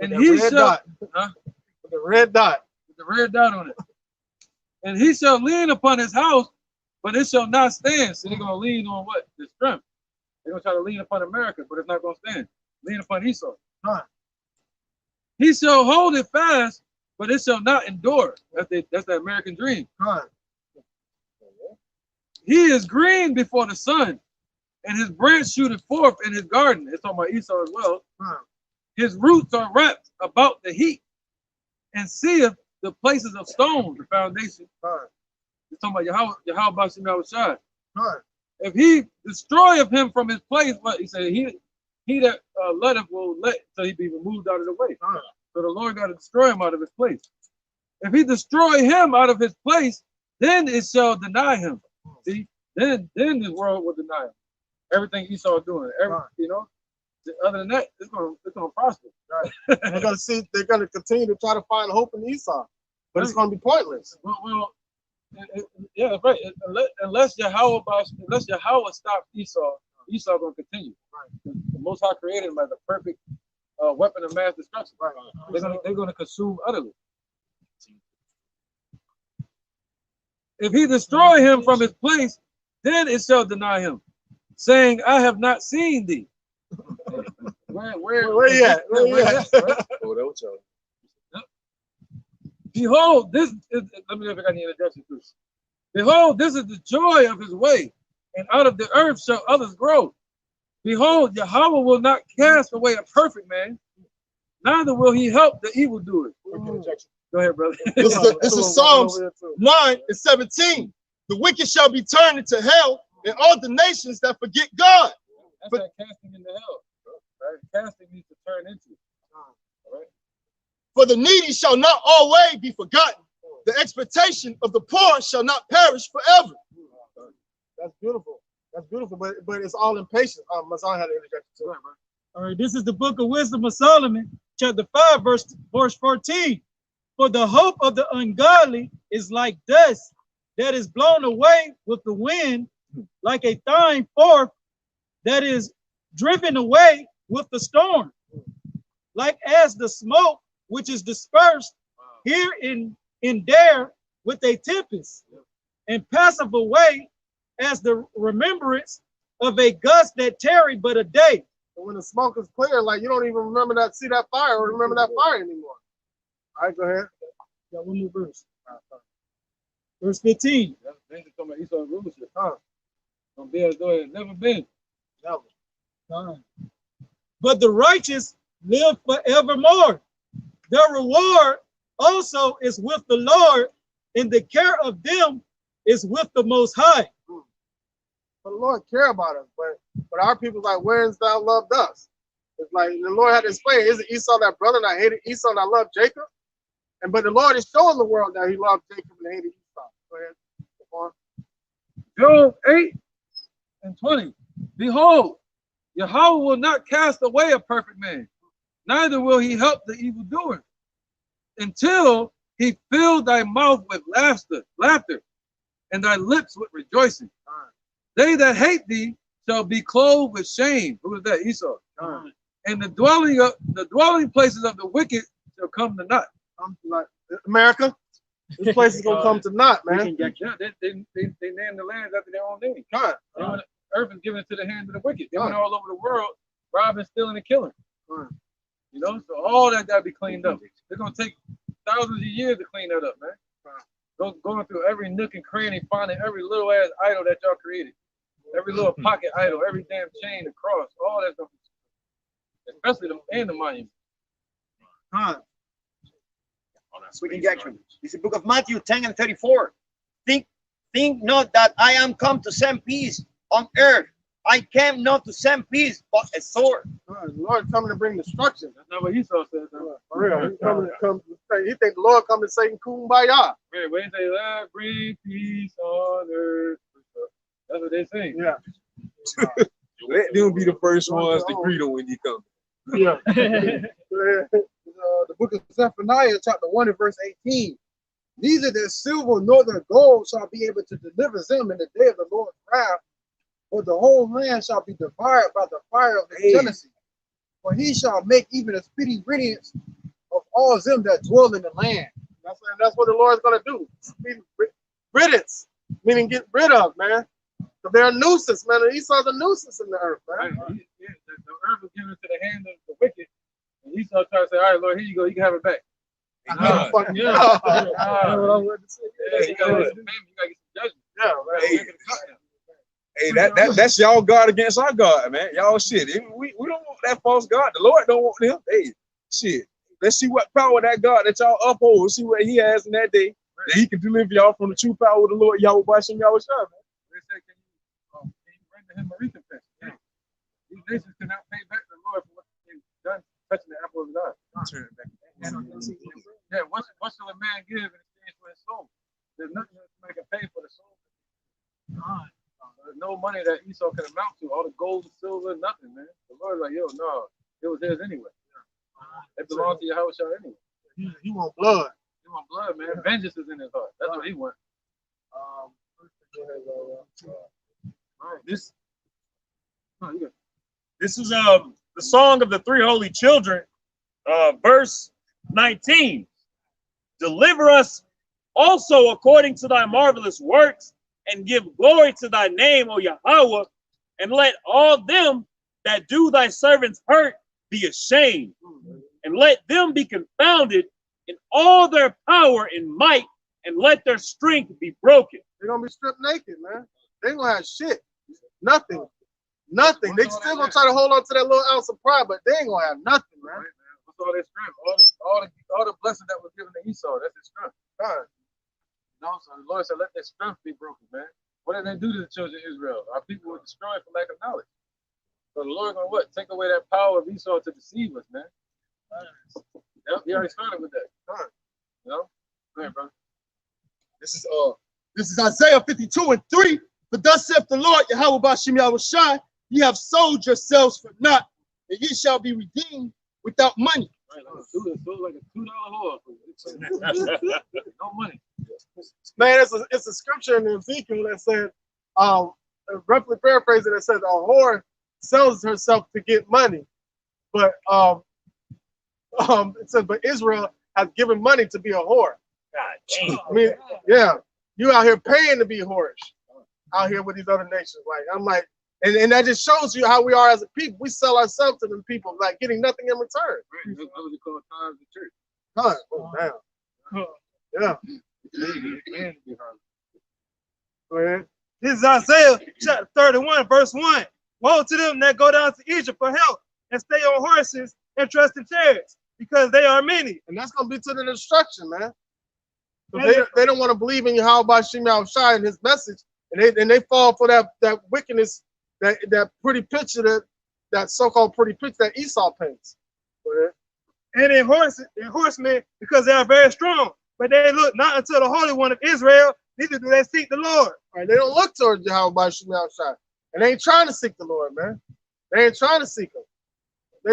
And he shall, with the red dot. With the red dot on it. And he shall lean upon his house, but it shall not stand. So they're going to lean on what? The strength. They're going to try to lean upon America, but it's not going to stand. Lean upon Esau. He shall hold it fast, but it shall not endure. That's the American dream. He is green before the sun, and his branch shooteth forth in his garden. It's talking about Esau as well. His roots are wrapped about the heat, and seeth the places of stone, the foundation. It's talking about Yahweh Bashim Yahushai. If he destroyeth him from his place, what he said, he that letteth will let till he be removed out of the way. So the Lord got to destroy him out of his place. If he destroy him out of his place, then it shall deny him. See, then this world will deny him. Everything Esau is doing, you know. Other than that, it's gonna prosper. They're gonna continue to try to find hope in Esau, but it's gonna be pointless. Well, yeah, right. Unless Yahweh stops Esau, Esau gonna continue. The Most High created him as a perfect weapon of mass destruction. They're gonna consume utterly. If he destroy him from his place, then it shall deny him, saying, I have not seen thee. Where you at? Right? Behold, this is, let me know if I need to address it first. Behold, this is the joy of his way, and out of the earth shall others grow. Behold, Yahweh will not cast away a perfect man, neither will he help the evildoer. Go ahead, brother. This is Psalms 9:17. The wicked shall be turned into hell, and all the nations that forget God. That's like casting into hell. Right? Casting means to turn into. All right. For the needy shall not always be forgotten. The expectation of the poor shall not perish forever. That's beautiful. That's beautiful, but it's all impatient. Mazan had an interjection too. All right, this is the book of Wisdom of Solomon, chapter 5, verse 14. For the hope of the ungodly is like dust that is blown away with the wind, like a thine forth that is driven away with the storm, like as the smoke which is dispersed here and there with a tempest, and passeth away as the remembrance of a gust that tarried but a day. But when the smoke is clear, like you don't even remember that, see that fire or remember that fire anymore. All right, go ahead. Got one more verse. Verse 15. That's talking about Esau's rulership. Gonna be as though it had never been. Never. But the righteous live forevermore. Their reward also is with the Lord, and the care of them is with the Most High. But the Lord care about us, but our people's like, where's thou loved us? It's like the Lord had to explain, is it Esau that brother that hated Esau that loved Jacob? But the Lord is showing the world that he loved Jacob and hated Esau. Go ahead. Job 8:20. Behold, Yahweh will not cast away a perfect man, neither will he help the evildoer, until he fill thy mouth with laughter, and thy lips with rejoicing. They that hate thee shall be clothed with shame. Who is that? Esau. And the dwelling places of the wicked shall come to naught. Like America, this place is gonna come to naught, man. Yeah, they named the land after their own name. Earth is given to the hands of the wicked. They went all over the world, robbing, stealing, and killing. You know, so all that gotta be cleaned up. They're gonna take thousands of years to clean that up, man. Going through every nook and cranny, finding every little ass idol that y'all created, every little pocket idol, every damn chain, the cross, all that stuff. Especially the monument. Quick injection. This is the book of Matthew 10:34. Think not that I am come to send peace on earth. I came not to send peace, but a sword. The Lord coming to bring destruction. That's not what Esau said, though. For real. He think the Lord coming to say kumbaya. Man, when they say, "Lord, bring peace on earth," that's what they say. Yeah. Let them be the first ones to greet him when he comes. Yeah. The book of Zephaniah, chapter 1 and verse 18. Neither their silver nor their gold shall be able to deliver them in the day of the Lord's wrath, for the whole land shall be devoured by the fire of his jealousy. For he shall make even a speedy riddance of all them that dwell in the land. That's what the Lord's gonna do. Riddance, meaning get rid of, man. So they're a nuisance, man. Esau's a nuisance in the earth, man. Right. The earth was given into the hand of the wicked, and Esau tried to say, "All right, Lord, here you go. You can have it back." Yeah. You gotta get some judgment. Yeah, right. Hey, that's y'all God against our God, man. Y'all shit. We don't want that false God. The Lord don't want them. Hey, shit. Let's see what power that God that y'all uphold. Let's see what he has in that day. That he can deliver y'all from the true power of the Lord. Y'all by Shem y'all shine, man. They say, can you render him a recompense? Yeah. These nations cannot pay back the Lord for what they've done, touching the apple of his eye. Yeah, what shall a man give in exchange for his soul? There's nothing that man can pay for the soul. There's no money that Esau can amount to. All the gold and silver, nothing, man. The Lord's like, yo, no, it was his anyway. It belonged to Yahushua anyway. He want blood. He want blood, man. Vengeance is in his heart. That's what he wants. This is the song of the three holy children, verse 19. Deliver us also according to thy marvelous works, and give glory to thy name, O Yahweh, and let all them that do thy servants hurt be ashamed, and let them be confounded in all their power and might, and let their strength be broken. They're gonna be stripped naked, man. They ain't gonna have shit. Nothing. Nothing. They still gonna try to hold on to that little ounce of pride, but they ain't gonna have nothing, man. What's all their strength? All the blessing that was given to Esau, that's his strength. God. No, so the Lord said, let their strength be broken, man. What did they do to the children of Israel? Our people were destroyed for lack of knowledge. So the Lord gonna what? Take away that power of Esau to deceive us, man. Yep, he already started with that. You know? Go ahead, brother. This is Isaiah 52:3. But thus saith the Lord, Yahweh Bashim Yahushai, ye have sold yourselves for naught, and ye shall be redeemed without money. Right, like a $2 whore. No money. Man, it's a scripture in Ezekiel that said, roughly paraphrasing, it says a whore sells herself to get money, but it says, but Israel has given money to be a whore. God damn. I mean, yeah, you out here paying to be whorish out here with these other nations. Like, I'm like, and that just shows you how we are as a people. We sell ourselves to them people, like getting nothing in return. Right, that's what we call times of church. Huh. Oh, damn. Yeah. Go ahead. This is Isaiah chapter 31, verse 1. Woe to them that go down to Egypt for help and stay on horses and trust in chariots, because they are many. And that's going to be to the destruction, man. So they don't want to believe in Yahweh Shem Yahushai and his message, and they fall for that wickedness, that pretty picture, that so-called pretty picture that Esau paints. And in horsemen, because they are very strong, but they look not unto the Holy One of Israel, neither do they seek the Lord. Right? They don't look towards Yahweh Shem Yahushai, and they ain't trying to seek the Lord, man. They ain't trying to seek him.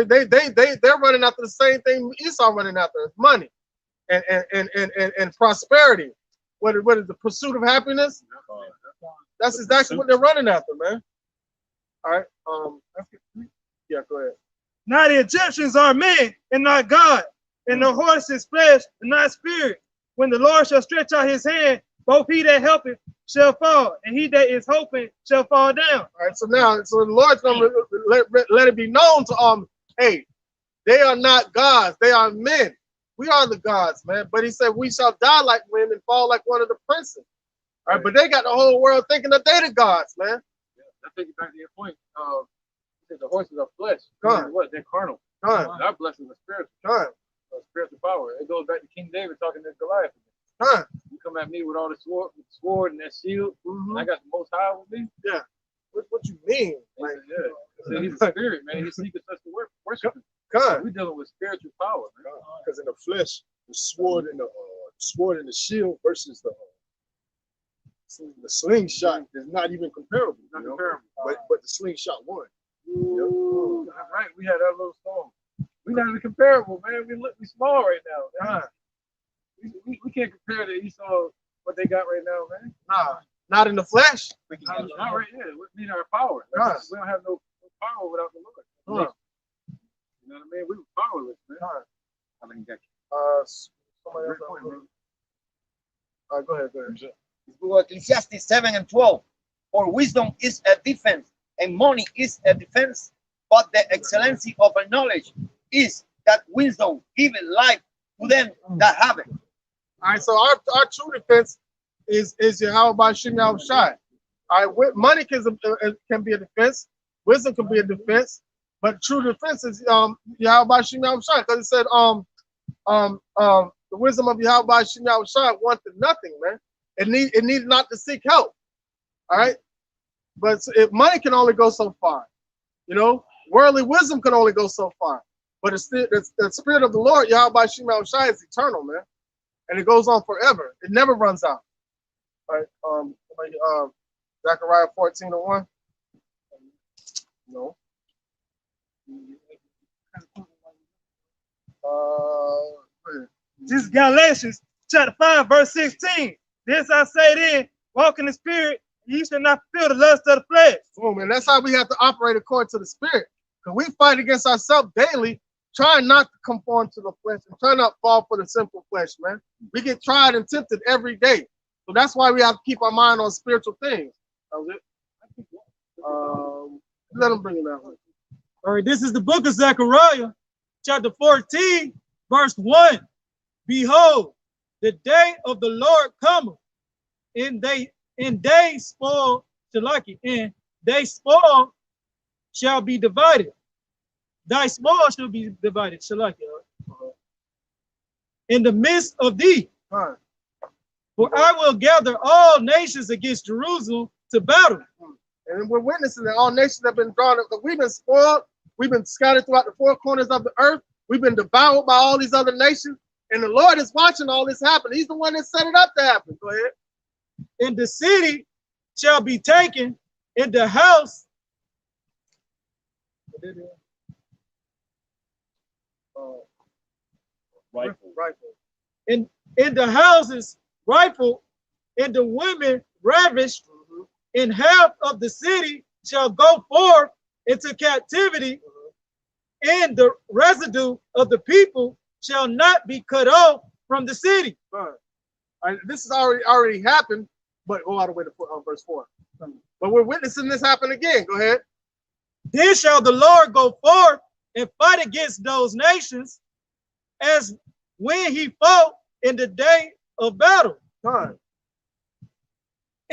They're running after the same thing Esau running after: money and prosperity. What is the pursuit of happiness? That's exactly what they're running after, man. All right. Yeah, go ahead. Now the Egyptians are men and not God, and the horse is flesh and not spirit. When the Lord shall stretch out his hand, both he that helpeth shall fall, and he that is hoping shall fall down. All right. So the Lord's gonna let it be known to hey, they are not gods, they are men. We are the gods, man. But he said we shall die like men and fall like one of the princes. All right, but they got the whole world thinking that they the gods, man. Yeah, that takes you back to your point. The horses are flesh. What? They're carnal. Our blessings are spiritual. Spiritual power. It goes back to King David talking to Goliath. You come at me with all the sword and that shield. And I got the Most High with me. Yeah. what you mean? Like, See, he's a spirit, man. He's seeking us to worship him. God, We're dealing with spiritual power, man. Because in the flesh, the sword and the shield versus the slingshot is not even comparable. Not You know? comparable. But the slingshot won. Ooh, that's right. We had that little song. We're not even comparable, man. We small right now. Man. We can't compare to Esau what they got right now, man. nah, not in the flesh. Not right here. We need our power. Like, we don't have no power without the Lord. You know what I mean? We were powerless, man. I mean, Somebody else. All right, go ahead. Ecclesiastes 7 and 12. For wisdom is a defense, and money is a defense, but the excellency of a knowledge is that wisdom giveth life to them that have it. All right, so our true defense is Yahweh by Shem Yahushai. All right, money can be a defense, wisdom can be a defense, but true defense is Yahweh by Shem Yahushai, because it said the wisdom of Yahweh by Shem Yahushai wanted nothing, man. It needed not to seek help. All right, but money can only go so far, you know. Worldly wisdom can only go so far, but the spirit of the Lord Yahweh by Shem Yahushai is eternal, man, and it goes on forever. It never runs out. All right, Zechariah 14:1. No. This is Galatians chapter 5, verse 16. This I say then, walk in the spirit, ye shall not fulfill the lust of the flesh. Boom, and that's how we have to operate according to the spirit. Because we fight against ourselves daily, trying not to conform to the flesh and trying not to fall for the sinful flesh, man. We get tried and tempted every day. So that's why we have to keep our mind on spiritual things. That was it. Let them bring it out. All right, this is the book of Zechariah, chapter 14, verse 1. Behold, the day of the Lord cometh, and they spoil Shalaki, and they spoil shall be divided. Thy spoil shall be divided, Shalaki, in the midst of thee. For I will gather all nations against Jerusalem to battle. And we're witnessing that all nations have been drawn up. We've been spoiled. We've been scattered throughout the four corners of the earth. We've been devoured by all these other nations. And the Lord is watching all this happen. He's the one that set it up to happen. Go ahead. And the city shall be taken, in the house in the houses rifled, and the women ravished, and half of the city shall go forth into captivity, and the residue of the people shall not be cut off from the city. This has already happened, but go all the way to verse 4. But we're witnessing this happen again. Go ahead. Then shall the Lord go forth and fight against those nations, as when he fought in the day of battle.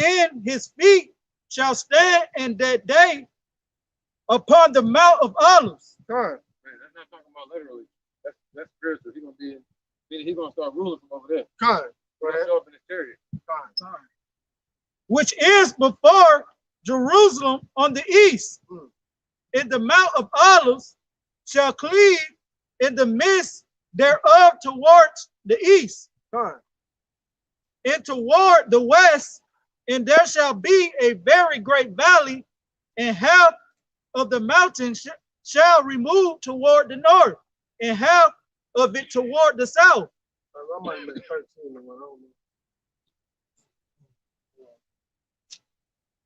And his feet shall stand in that day upon the Mount of Olives. Man, that's not talking about literally. That's spiritual. He's gonna start ruling from over there. Show up in his chariot. Which is before Jerusalem on the east. And the Mount of Olives shall cleave in the midst thereof towards the east. And toward the west, and there shall be a very great valley, and half of the mountain shall remove toward the north, and half of it toward the south. I might make 13.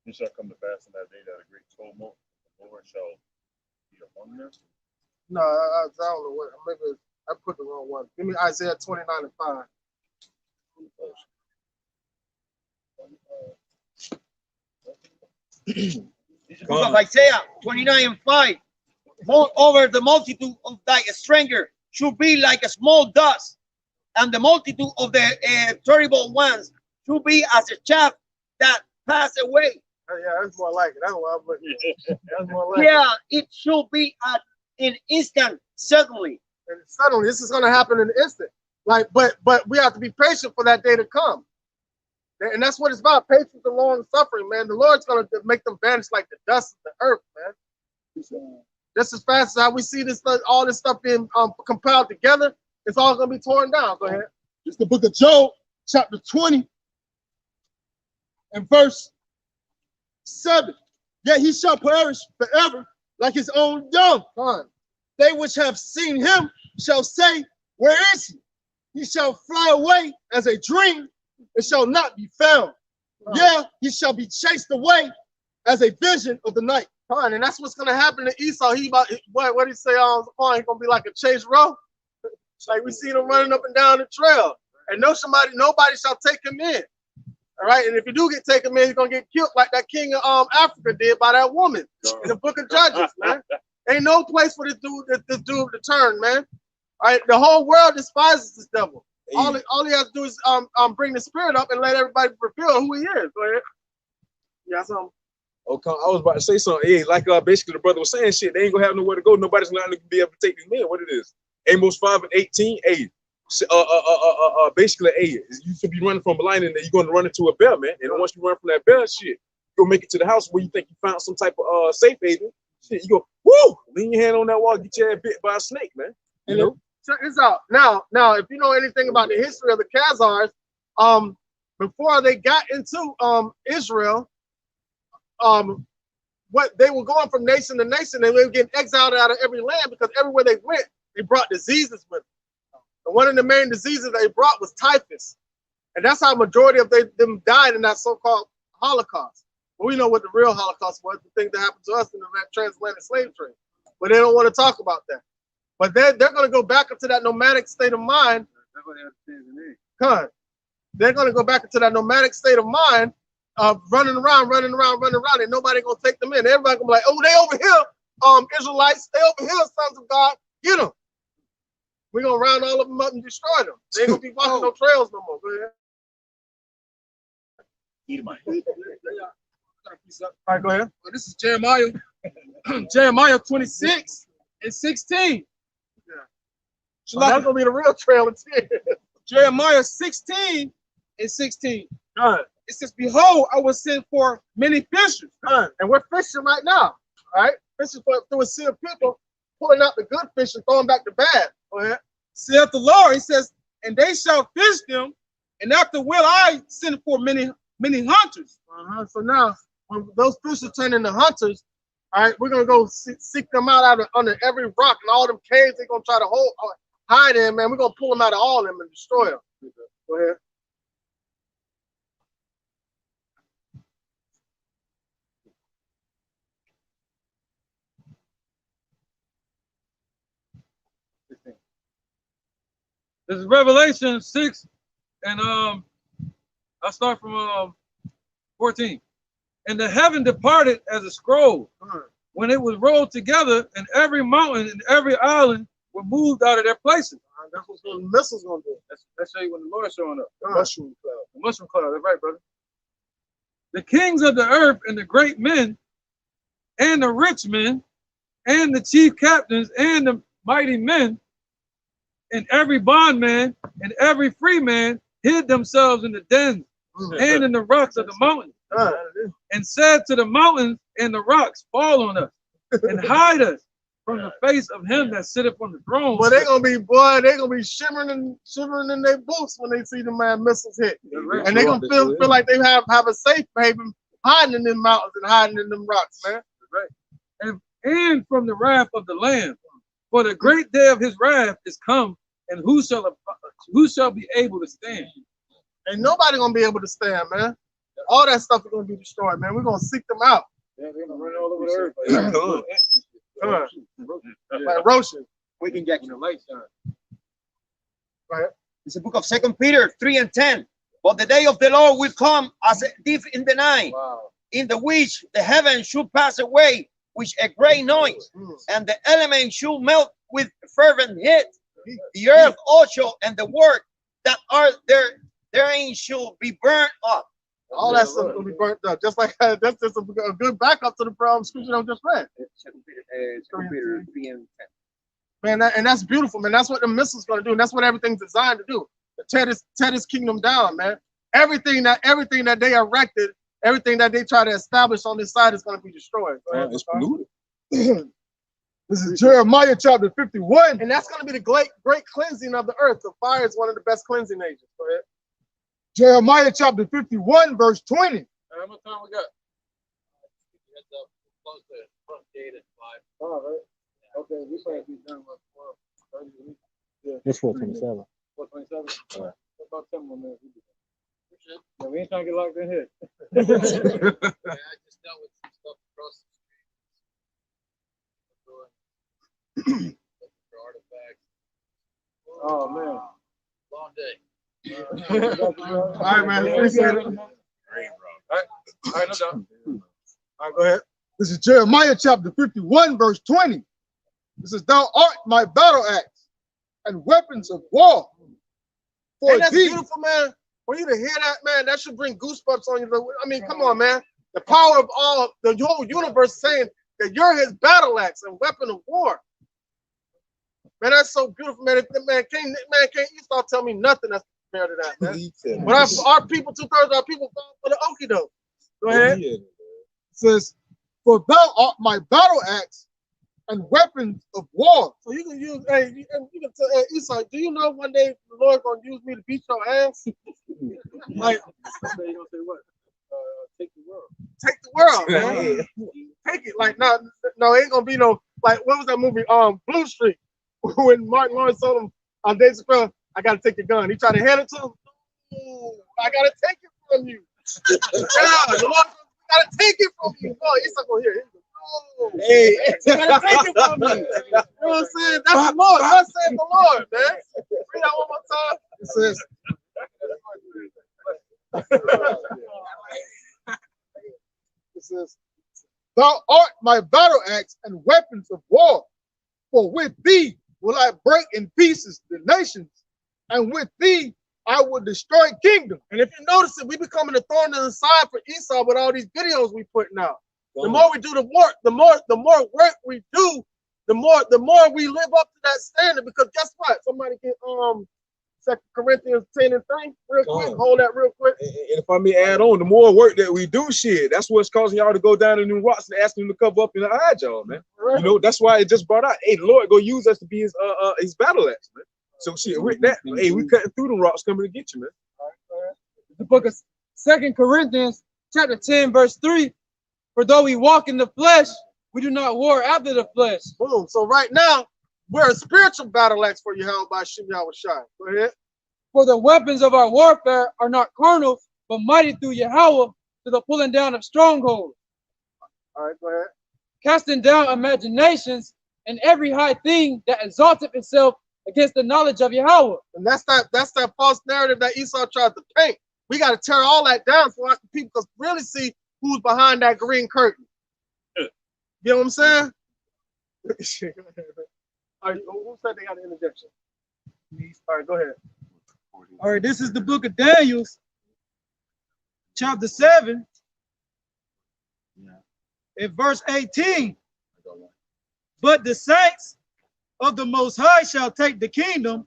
It shall come to pass in that day that a great tumult, the Lord shall be among them. No, I don't know what. Maybe I put the wrong one. Give me Isaiah 29:5. This book of Isaiah 29:5. Moreover, the multitude of thy stranger should be like a small dust, and the multitude of the terrible ones should be as a chaff that pass away. Yeah, that's more like it. That's what I'm looking at. That's more like yeah, it should be at an instant, suddenly. And suddenly, this is going to happen in an instant. Like, but we have to be patient for that day to come. And that's what it's about, patience and long suffering, man. The Lord's going to make them vanish like the dust of the earth, man. Just as fast as how we see this, all this stuff being compiled together, it's all going to be torn down. Go ahead. It's the book of Job, chapter 20, and verse 7. Yet he shall perish forever like his own young. They which have seen him shall say, where is he? He shall fly away as a dream and shall not be found. Yeah, he shall be chased away as a vision of the night. And that's what's gonna happen to Esau. He about what he say on the phone, he's gonna be like a chase row. Like we see him running up and down the trail. And nobody shall take him in. All right. And if you do get taken in, he's gonna get killed like that king of Africa did by that woman in the book of Judges, man. Ain't no place for this dude to turn, man. All right, the whole world despises this devil. All he has to do is bring the spirit up and let everybody reveal who he is. Go ahead. Yeah, something. Okay, I was about to say something. Yeah, like basically the brother was saying, shit, they ain't gonna have nowhere to go. Nobody's not gonna be able to take these men. What it is? Amos 5:18. Basically, you should be running from a lion and then you're gonna run into a bear, man. And once you run from that bear, shit, you go make it to the house where you think you found some type of safe haven. Shit, you go, woo, lean your hand on that wall, get your ass bit by a snake, man. You know? Check this out. Now, if you know anything about the history of the Khazars, before they got into Israel, what they were going from nation to nation, and they were getting exiled out of every land because everywhere they went, they brought diseases with them. And one of the main diseases they brought was typhus, and that's how a majority of them died in that so-called Holocaust. Well, we know what the real Holocaust was, the thing that happened to us in the transatlantic slave trade, but they don't want to talk about that. But they're going to go back into that nomadic state of mind. They're going to go back into that nomadic state of mind of running around, and nobody going to take them in. Everybody going to be like, oh, they over here, Israelites, they over here, sons of God, get them. We're going to round all of them up and destroy them. They ain't going to be walking no trails no more. Go ahead. All right, go ahead. Well, this is Jeremiah. Jeremiah 26:16. So that's gonna be the real trail of tears. Jeremiah 16:16. It says, behold, I will send for many fishers. And we're fishing right now. All right? Fishing through a sea of people, pulling out the good fish and throwing back the bad. Go ahead. Saith the Lord, he says, and they shall fish them, and after will I send for many hunters. So now, when those fishers turn into hunters, all right, we're gonna go seek them out under every rock and all them caves they're gonna try to hide in, man. We're gonna pull them out of all of them and destroy them. Go ahead. This is Revelation 6, and I'll start from 14. And the heaven departed as a scroll when it was rolled together, and every mountain and every island were moved out of their places. That's what the missiles gonna do. That's show you when the Lord's showing up. Mushroom cloud. The mushroom cloud. That's right, brother. The kings of the earth and the great men and the rich men and the chief captains and the mighty men and every bondman and every free man hid themselves in the dens and in the rocks of the mountains, and said to the mountains and the rocks, fall on us and hide us from the face of him that sitteth on the throne. Well, they're gonna be shivering in their boots when they see the man missiles hit. And they're gonna feel like they have a safe haven hiding in them mountains and hiding in them rocks, man. Right. And from the wrath of the Lamb. For the great day of his wrath is come, and who shall be able to stand? Ain't nobody gonna be able to stand, man. All that stuff is gonna be destroyed, man. We're gonna seek them out. Yeah, they're gonna run all over the earth. Like Roshan. We can get the light shine. Right. It's the book of 2 Peter 3:10. But the day of the Lord will come as a thief in the night, in the which the heavens should pass away with a great noise, and the elements should melt with fervent heat. The earth also and the work that are therein should be burnt up. All that stuff will be burnt up. Just like that's just a good backup to the scripture I just read. 2 Peter 3:10. Man, and that's beautiful, man. That's what the missile's gonna do, and that's what everything's designed to do. To tear his kingdom down, man. everything that they erected, everything that they try to establish on this side is going to be destroyed. It's polluted. This is Jeremiah chapter 51. And that's going to be the great cleansing of the earth. The fire is one of the best cleansing agents. Go ahead. Jeremiah chapter 51, verse 20. How much time we got? Close to the front gate at 5. All right. Okay, we probably be done with 4:30. Yeah. It's 4:27. 4:27. All right. About 10 more minutes. Yeah, we ain't trying to get locked in here. Yeah, I just dealt with some stuff across the street. Artifacts. Oh man. Long day. All right, man. Appreciate it. All right, no doubt. All right, go ahead. This is Jeremiah chapter 51, verse 20. This is, thou art my battle axe and weapons of war. For Ain't that thee, beautiful, man? For you to hear that, man, that should bring goosebumps on you. I mean, come on, man. The power of all, the whole universe saying that you're his battle axe and weapon of war. Man, that's so beautiful, man. Can't Esau tell me nothing that's compared to that, man. But our people, 2/3 of our people fall for the okie doke. Go ahead. it says, for thou art my battle axe and weapons of war. So you can use, you can tell Esau, do you know one day the Lord's gonna use me to beat your ass? Like, You gonna say what? Take the world. take the world, man. Take it. Like, no, ain't gonna be no, like, what was that movie? Blue Street, when Martin Lawrence told him on Dave Chappelle, I gotta take your gun. He tried to hand it to him. Ooh, I gotta take it from you. Yeah, the Lord gotta take it from you. Oh, Esau gonna hear it. Oh, hey, you gotta take it from me. You know what I'm saying? That's the Lord. That's saying the Lord, man. Read that one more time. It says, it says, thou art my battle axe and weapons of war. For with thee will I break in pieces the nations, and with thee I will destroy kingdoms. And if you notice it, we becoming a thorn in the side for Esau with all these videos we putting out. The more we do the work, the more work we do, the more we live up to that standard. Because guess what? Somebody get 2 Corinthians 10 and 3 real quick. Hold that real quick. And if I may add on, the more work that we do, shit, that's what's causing y'all to go down in them rocks and asking him to cover up and hide y'all, man. Right. You know, that's why it just brought out, hey, the Lord gonna use us to be his battle axe, man. So shit, with that, hey, we cutting through them rocks coming to get you, man. The book of 2 Corinthians, chapter 10, verse 3. For though we walk in the flesh, we do not war after the flesh. Boom. So right now, we're a spiritual battle axe for Yahweh by Shem Yahweh Shai. Go ahead. For the weapons of our warfare are not carnal, but mighty through Yahweh to the pulling down of strongholds. All right, go ahead. Casting down imaginations and every high thing that exalteth itself against the knowledge of Yahweh. And that's that false narrative that Esau tried to paint. We got to tear all that down so our people can really see who's behind that green curtain. You know what I'm saying? All right, who said they got an interjection? All right, go ahead. All right, this is the book of Daniel, chapter 7, at verse 18. But the saints of the Most High shall take the kingdom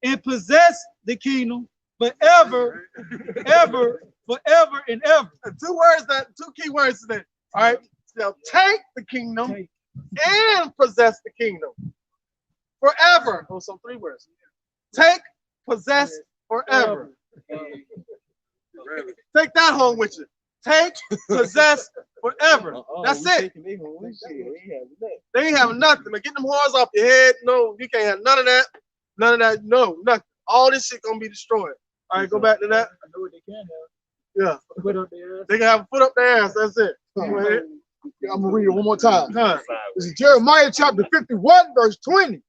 and possess the kingdom forever, forever and ever. Two key words today. All right, they'll take the kingdom and possess the kingdom forever. Oh, so 3 words. Take, possess, forever. Take that home with you. Take, possess, forever. That's it. They ain't having nothing. But get them horns off your head. No, you can't have none of that. None of that. No, nothing. All this shit gonna be destroyed. All right, go back to that. I know what they can have. Yeah. Foot up there. They can have a foot up their ass. That's it. Go ahead. I'm gonna read it one more time. This is Jeremiah chapter 51, verse 20.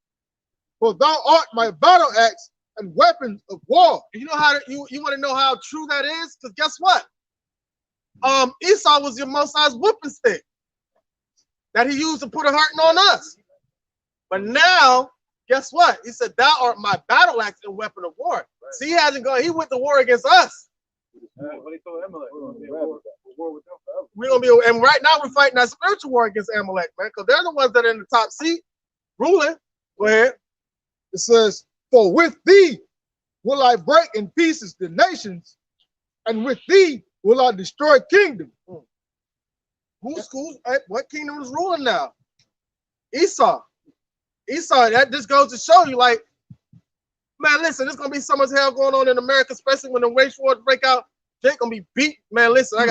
For thou art my battle axe and weapons of war. You know how you want to know how true that is? Because guess what? Esau was your Most High's whipping stick that he used to put a hurting on us. But now, guess what? He said, thou art my battle axe and weapon of war. Right. See, he hasn't gone, he went to war against us. We're gonna be, and right now we're fighting that spiritual war against Amalek, man, because they're the ones that are in the top seat, ruling. Go ahead. It says, for with thee will I break in pieces the nations, and with thee will I destroy kingdom. What kingdom is ruling now? Esau. Esau, that just goes to show you, like, man, listen, there's gonna be so much hell going on in America, especially when the race wars break out. Jake gonna be beat. Man, listen, I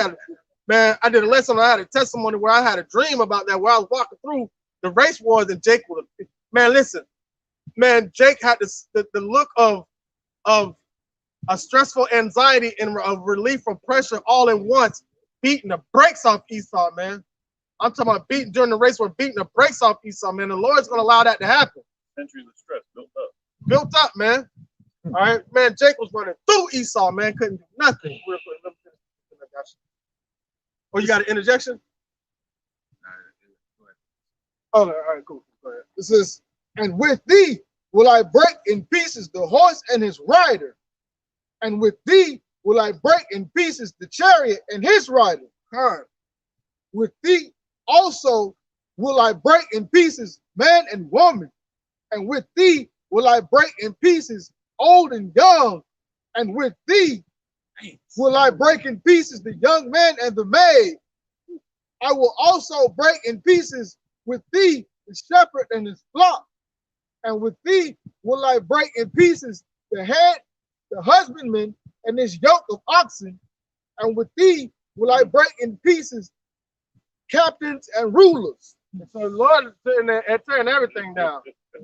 did a lesson. I had a testimony where I had a dream about that, where I was walking through the race wars, and Jake would have, man, listen, man, Jake had the look of a stressful anxiety and of relief from pressure all in once, beating the brakes off Esau, man. I'm talking about beating during the race, we're beating the brakes off Esau, man. The Lord's gonna allow that to happen. Centuries of stress built up. Built up, man. All right, man. Jake was running through Esau, man. Couldn't do nothing. Oh, you got an interjection? Oh, all right, cool. Go ahead. This is, and with thee will I break in pieces the horse and his rider, and with thee will I break in pieces the chariot and his rider. With thee also will I break in pieces man and woman, and with thee will I break in pieces old and young, and with thee will I break in pieces the young man and the maid. I will also break in pieces with thee the shepherd and his flock, and with thee will I break in pieces the head, the husbandman, and his yoke of oxen, and with thee will I break in pieces captains and rulers. So the Lord is sitting there and tearing everything down.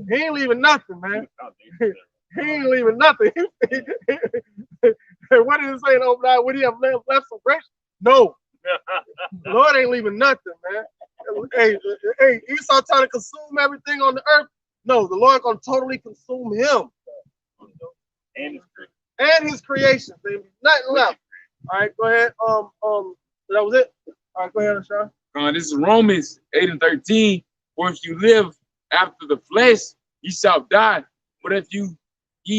He ain't leaving nothing, man. He ain't leaving nothing. What did it say in Obadiah? Would he have left some grace? No. The Lord ain't leaving nothing, man. Hey, Esau trying to consume everything on the earth. No, the Lord gonna totally consume him and his creation. There be nothing left. All right, go ahead. That was it. All right, go ahead, Sean. This is Romans 8:13. For if you live after the flesh, ye shall die. But if ye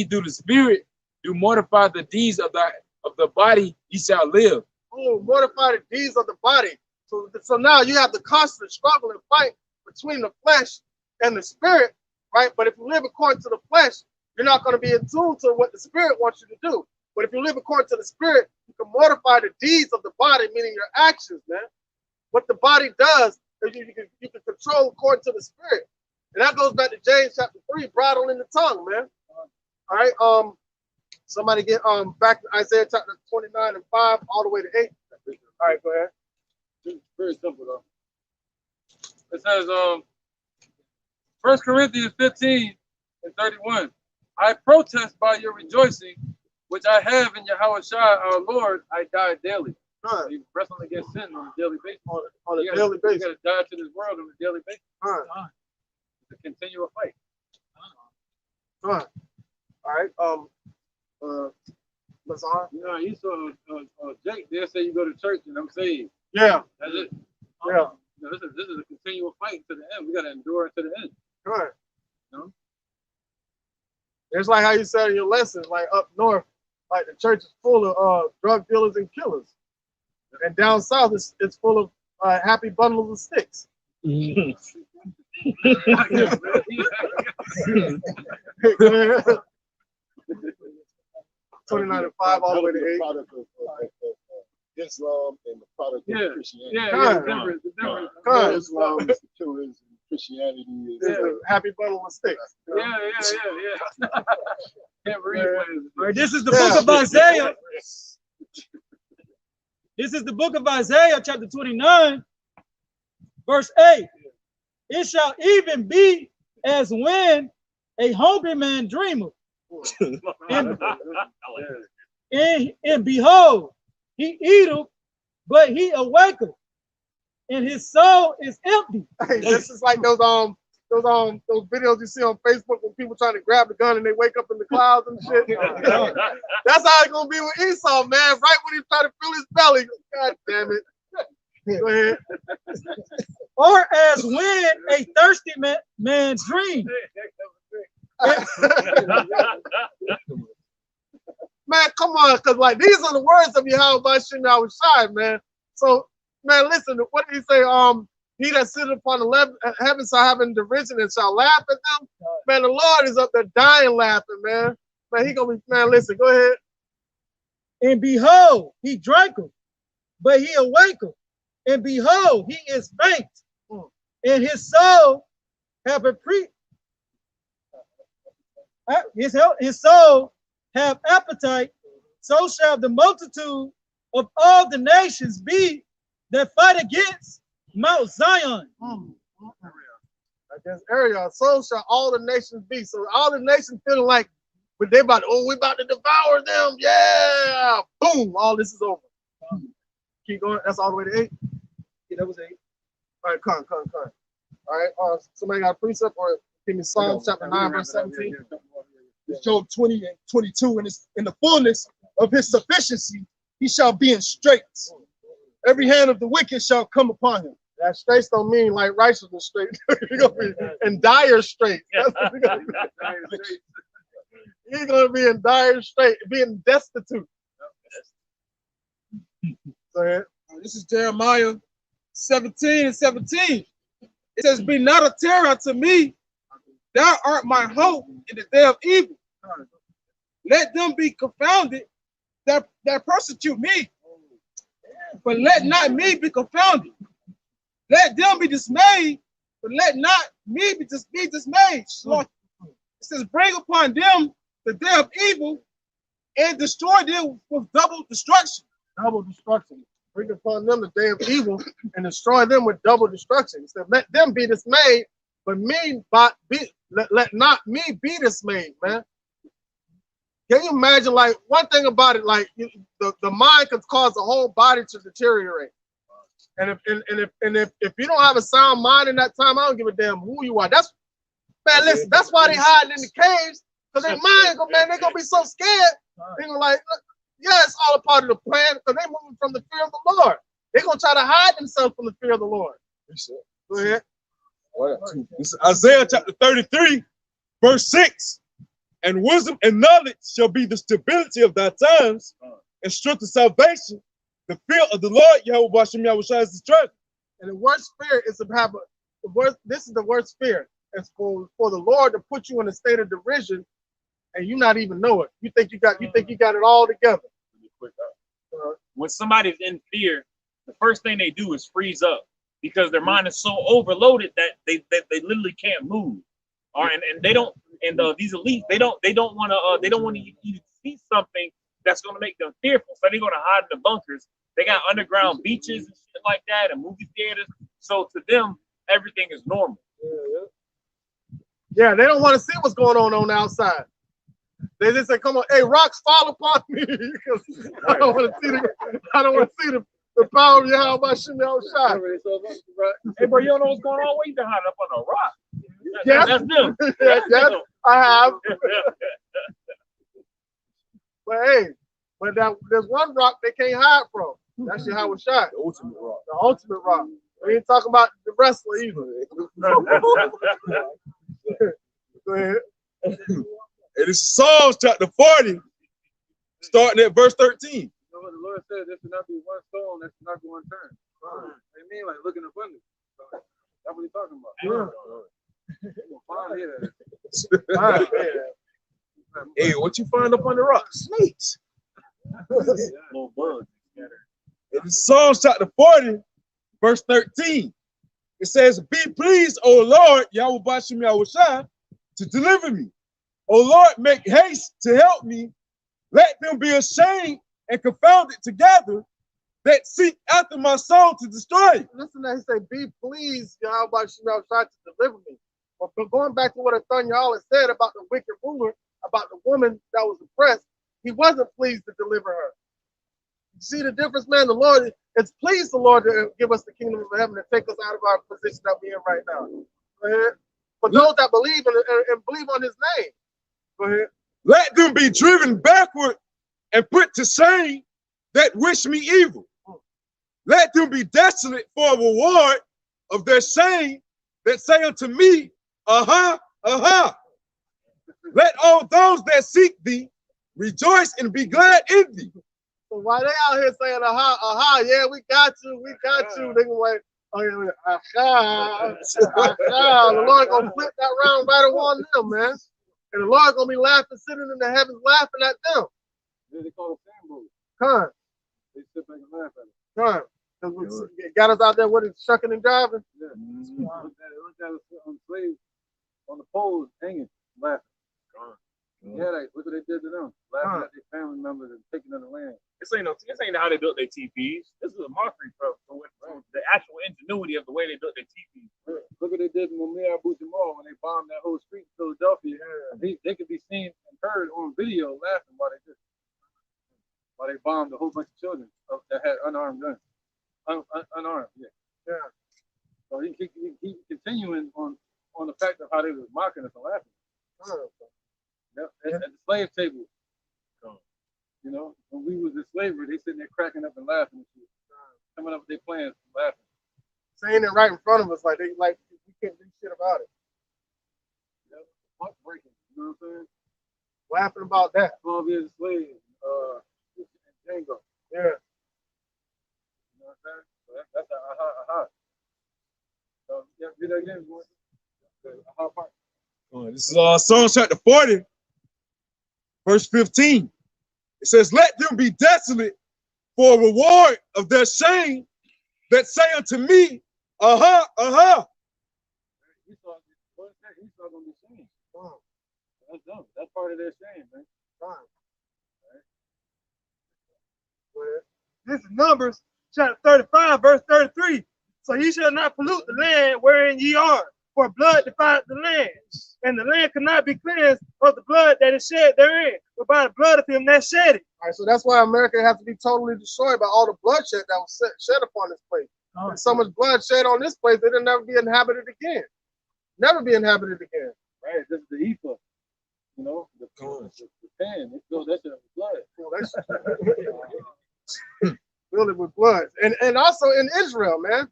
do the spirit, do mortify the deeds of the body, ye shall live. Oh, mortify the deeds of the body. So now you have the constant struggle and fight between the flesh and the spirit, right? But if you live according to the flesh, you're not going to be in tune to what the spirit wants you to do. But if you live according to the spirit, you can mortify the deeds of the body, meaning your actions, man. What the body does, you can control according to the spirit. And that goes back to James chapter 3, bridle in the tongue, man. All right, somebody get back to Isaiah chapter 29 and 5 all the way to 8. All right, go ahead. It's very simple though. It says 1 Corinthians 15:31. I protest by your rejoicing, which I have in Yahweh Shai, our Lord, I die daily. You wrestle against sin on a daily basis. On a daily basis. You gotta die to this world on a daily basis. It's a continual fight. All right. Lazar? Yeah, you saw Jake there say you go to church and I'm saved. Yeah. That's it. Yeah. You know, this is a continual fight to the end. We gotta endure it to the end. Right. You know? It's like how you said in your lesson, like up north, like the church is full of drug dealers and killers. And down south, it's full of happy bundles of sticks. 29 and 5 all the way to 8. Product of Islam and the product of Christianity. Islam is the killers and Christianity is happy bundle of sticks. Yeah. Can't read. All right, this is the book of Isaiah. This is the book of Isaiah, chapter 29, verse 8. It shall even be as when a hungry man dreameth, and behold, he eateth, but he awaketh, and his soul is empty. Hey, this is like those videos you see on Facebook when people trying to grab the gun and they wake up in the clouds and shit. That's how it's gonna be with Esau, man. Right when he's trying to fill his belly. God damn it. Go ahead. Or as when a thirsty man dreams. Man, come on, because like these are the words of Yahweh Shai, man. So, man, listen, what did he say? He that sitteth upon the heavens shall have in derision and shall laugh at them. Man, the Lord is up there dying laughing, man. Man, he gonna be, man, listen, go ahead. And behold, he drinketh, but he awaketh, and behold, he is faint, and his soul have his soul have appetite. So shall the multitude of all the nations be that fight against Mount Zion. Against Ariel, so shall all the nations be. So all the nations feeling like, but they about, oh, we about to devour them. Yeah, boom, all this is over. Keep going. That's all the way to 8. Yeah, that was 8. All right, come. All right, somebody got a precept or give me Psalm chapter 9, verse 17. Job 20 and 22, and it's in the fullness of his sufficiency, he shall be in straits. Every hand of the wicked shall come upon him. That straits don't mean like righteousness straight. You're gonna be in dire straits. That's what you're gonna be. You're gonna be in dire straits, being destitute. Go ahead. This is Jeremiah 17 and 17. It says, be not a terror unto me. Thou art my hope in the day of evil. Let them be confounded that persecute me. But let not me be confounded. Let them be dismayed, but let not me be dismayed. Lord, it says, bring upon them the day of evil and destroy them with double destruction. Double destruction. Bring upon them the day of evil and destroy them with double destruction. He said, let them be dismayed, but let not me be dismayed, man. Can you imagine, like, one thing about it, like the mind can cause the whole body to deteriorate. And if you don't have a sound mind in that time, I don't give a damn who you are. That's, man, listen, that's why they hiding in the caves, because their mind, man, they're gonna be so scared. They're gonna like, yeah, it's all a part of the plan, because they're moving from the fear of the Lord. They're gonna try to hide themselves from the fear of the Lord. Go ahead. This is Isaiah chapter 33, verse 6. And wisdom and knowledge shall be the stability of thy times, and strength of salvation. The fear of the Lord, Yahweh Hashem Yahushua, is the treasure. And the worst fear is to have this is the worst fear. It's for the Lord to put you in a state of derision, and you not even know it. You think you got it all together. When somebody's in fear, the first thing they do is freeze up because their mind is so overloaded that they literally can't move. And they don't. And these elites, they don't want to even see something that's going to make them fearful. So they're going to hide in the bunkers. They got underground beaches and shit like that, and movie theaters. So to them, everything is normal. Yeah, they don't want to see what's going on the outside. They just say, "Come on, hey, rocks fall upon me," because I don't want to see the power of Yahweh Hashem Yahushua. Hey, bro, you don't know what's going on? Where you been hiding up on a rock? Yes, that's them. Yes, I have. But hey, there's one rock they can't hide from. That's Yahweh Shai. The ultimate rock. The ultimate rock. We ain't talking about the wrestler either. Go ahead. It is Psalms chapter 40, starting at verse 13. You know what the Lord said? There should not be one stone that should not go unturned. They mean like looking abundant. That's what he's talking about. Hey, what you find up on the rock? Snakes. Little bugs. It is Psalms chapter 40, verse 13. It says, be pleased, O Lord, Yahweh Hashem Yahushua, to deliver me. O Lord, make haste to help me. Let them be ashamed and confounded together that seek after my soul to destroy it. Listen to that, he said, be pleased, Yahweh Hashem Yahushua, to deliver me. But going back to what Athaniah said about the wicked ruler, about the woman that was oppressed, he wasn't pleased to deliver her. You see the difference, man? The Lord, it's pleased the Lord to give us the kingdom of heaven and take us out of our position that we're in right now. Go ahead. For those that believe and believe on his name. Go ahead. Let them be driven backward and put to shame that wish me evil. Let them be desolate for a reward of their shame that say unto me, aha, aha. Let all those that seek thee rejoice and be glad in thee. So while they out here saying, aha, aha, yeah, we got you, they gonna like, oh yeah, aha, aha. The Lord gonna flip that round right on them, man. And the Lord gonna be laughing, sitting in the heavens, laughing at them. They call it sand Con. They sit back and laugh at it. Con. Because we got us out there with it, shucking and driving. Yeah. Look at us on slaves on the poles hanging, laughing. Yeah, look what they did to them. Laughing at their family members and taking them the land. This ain't how they built their TPs. This is a mockery for the actual ingenuity of the way they built their TPs. Look what they did in Mumia Abu Jamal when they bombed that whole street in Philadelphia. Yeah. They could be seen and heard on video laughing while they bombed a whole bunch of children that had unarmed guns. Unarmed, yeah. Yeah. So he continuing on the fact of how they was mocking us and laughing. Yep. At the slave table. You know, when we was in slavery, they sitting there cracking up and laughing and shit. Coming up with their plans and laughing. Saying it right in front of us, like we can't do shit about it. Yeah. Heartbreaking, you know what I'm saying? Laughing about that. 12 years a slave, Django. Yeah. You know what I'm saying? So that's a aha. So yeah, do that again, boy. The aha part. This is Psalm chapter 40, verse 15. It says, "Let them be desolate for a reward of their shame that say unto me, aha, aha." Esau gonna be shamed. That's dumb. That's part of their shame, man. Right. This is Numbers chapter 35, verse 33. "So ye shall not pollute the land wherein ye are, for blood defileth the land, and the land cannot be cleansed of the blood that is shed therein, but by the blood of him that shed it." All right, so that's why America has to be totally destroyed by all the bloodshed that was shed upon this place. And so much blood shed on this place, it'll never be inhabited again. Never be inhabited again. Right, this is the ephah. You know, the pan. They fill that shit up with blood. Fill it with blood. And also in Israel, man.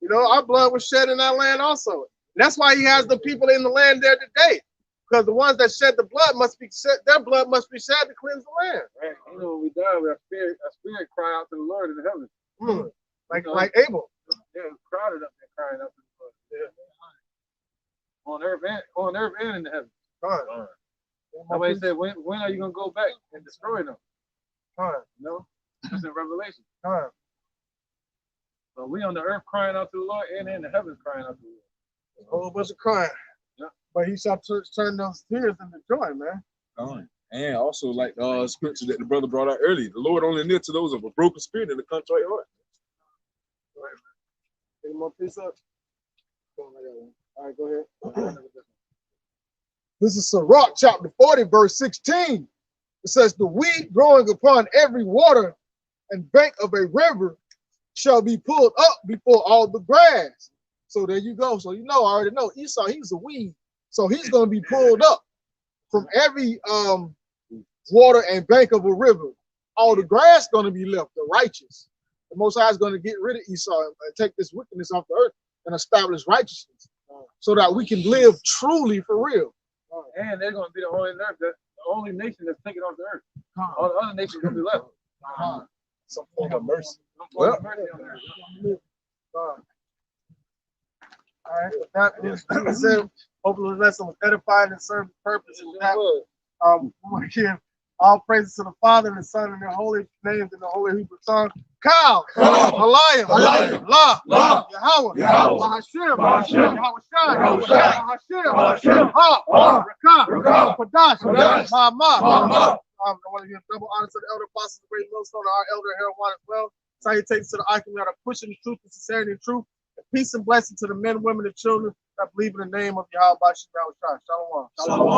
You know, our blood was shed in that land also. That's why he has the people in the land there today. Because the ones that shed the blood must be shed, their blood must be shed to cleanse the land. Right. You know, when we die, our spirit cry out to the Lord in the heavens. Like Abel. Yeah, it was crowded up there crying out to the Lord. Yeah. On earth and in the heavens. Somebody said, when are you gonna go back and destroy them? You know? That's in Revelation. So we on the earth crying out to the Lord and in the heavens crying out to the Lord. A whole bunch of crying. Yeah. But he shall turn those tears into joy, man. And also, like scripture that the brother brought out earlier, the Lord only near to those of a broken spirit and a contrite heart. Right, man. Any more piece up? All right, go ahead. This is Sirach chapter 40, verse 16. It says, "The weed growing upon every water and bank of a river shall be pulled up before all the grass." So there you go. So you know, I already know Esau, he's a weed. So he's going to be pulled up from every water and bank of a river. All the grass going to be left, the righteous. The Most High is going to get rid of Esau and take this wickedness off the earth and establish righteousness so that we can live truly for real. And they're going to be the only nation that's taken off the earth. All the other nations going to be left. Some form of mercy. Well, all right, with that being said, hopefully the lesson was edifying and served the purpose. With that, we want to give all praises to the Father and the Son and their holy names in the holy Hebrew tongue. Kal, Halayim, La, Yahweh, Mahashim, Yahweh Mahashim, Ha, Rakah, Padash, Ma'amah. I want to give double honor to the elder apostles, the great millstone, our elder Harold as well. Salutations to the icon that are pushing the truth and sincerity and truth. And peace and blessing to the men, women, and children that believe in the name of Yahweh. Shalom. Shalom.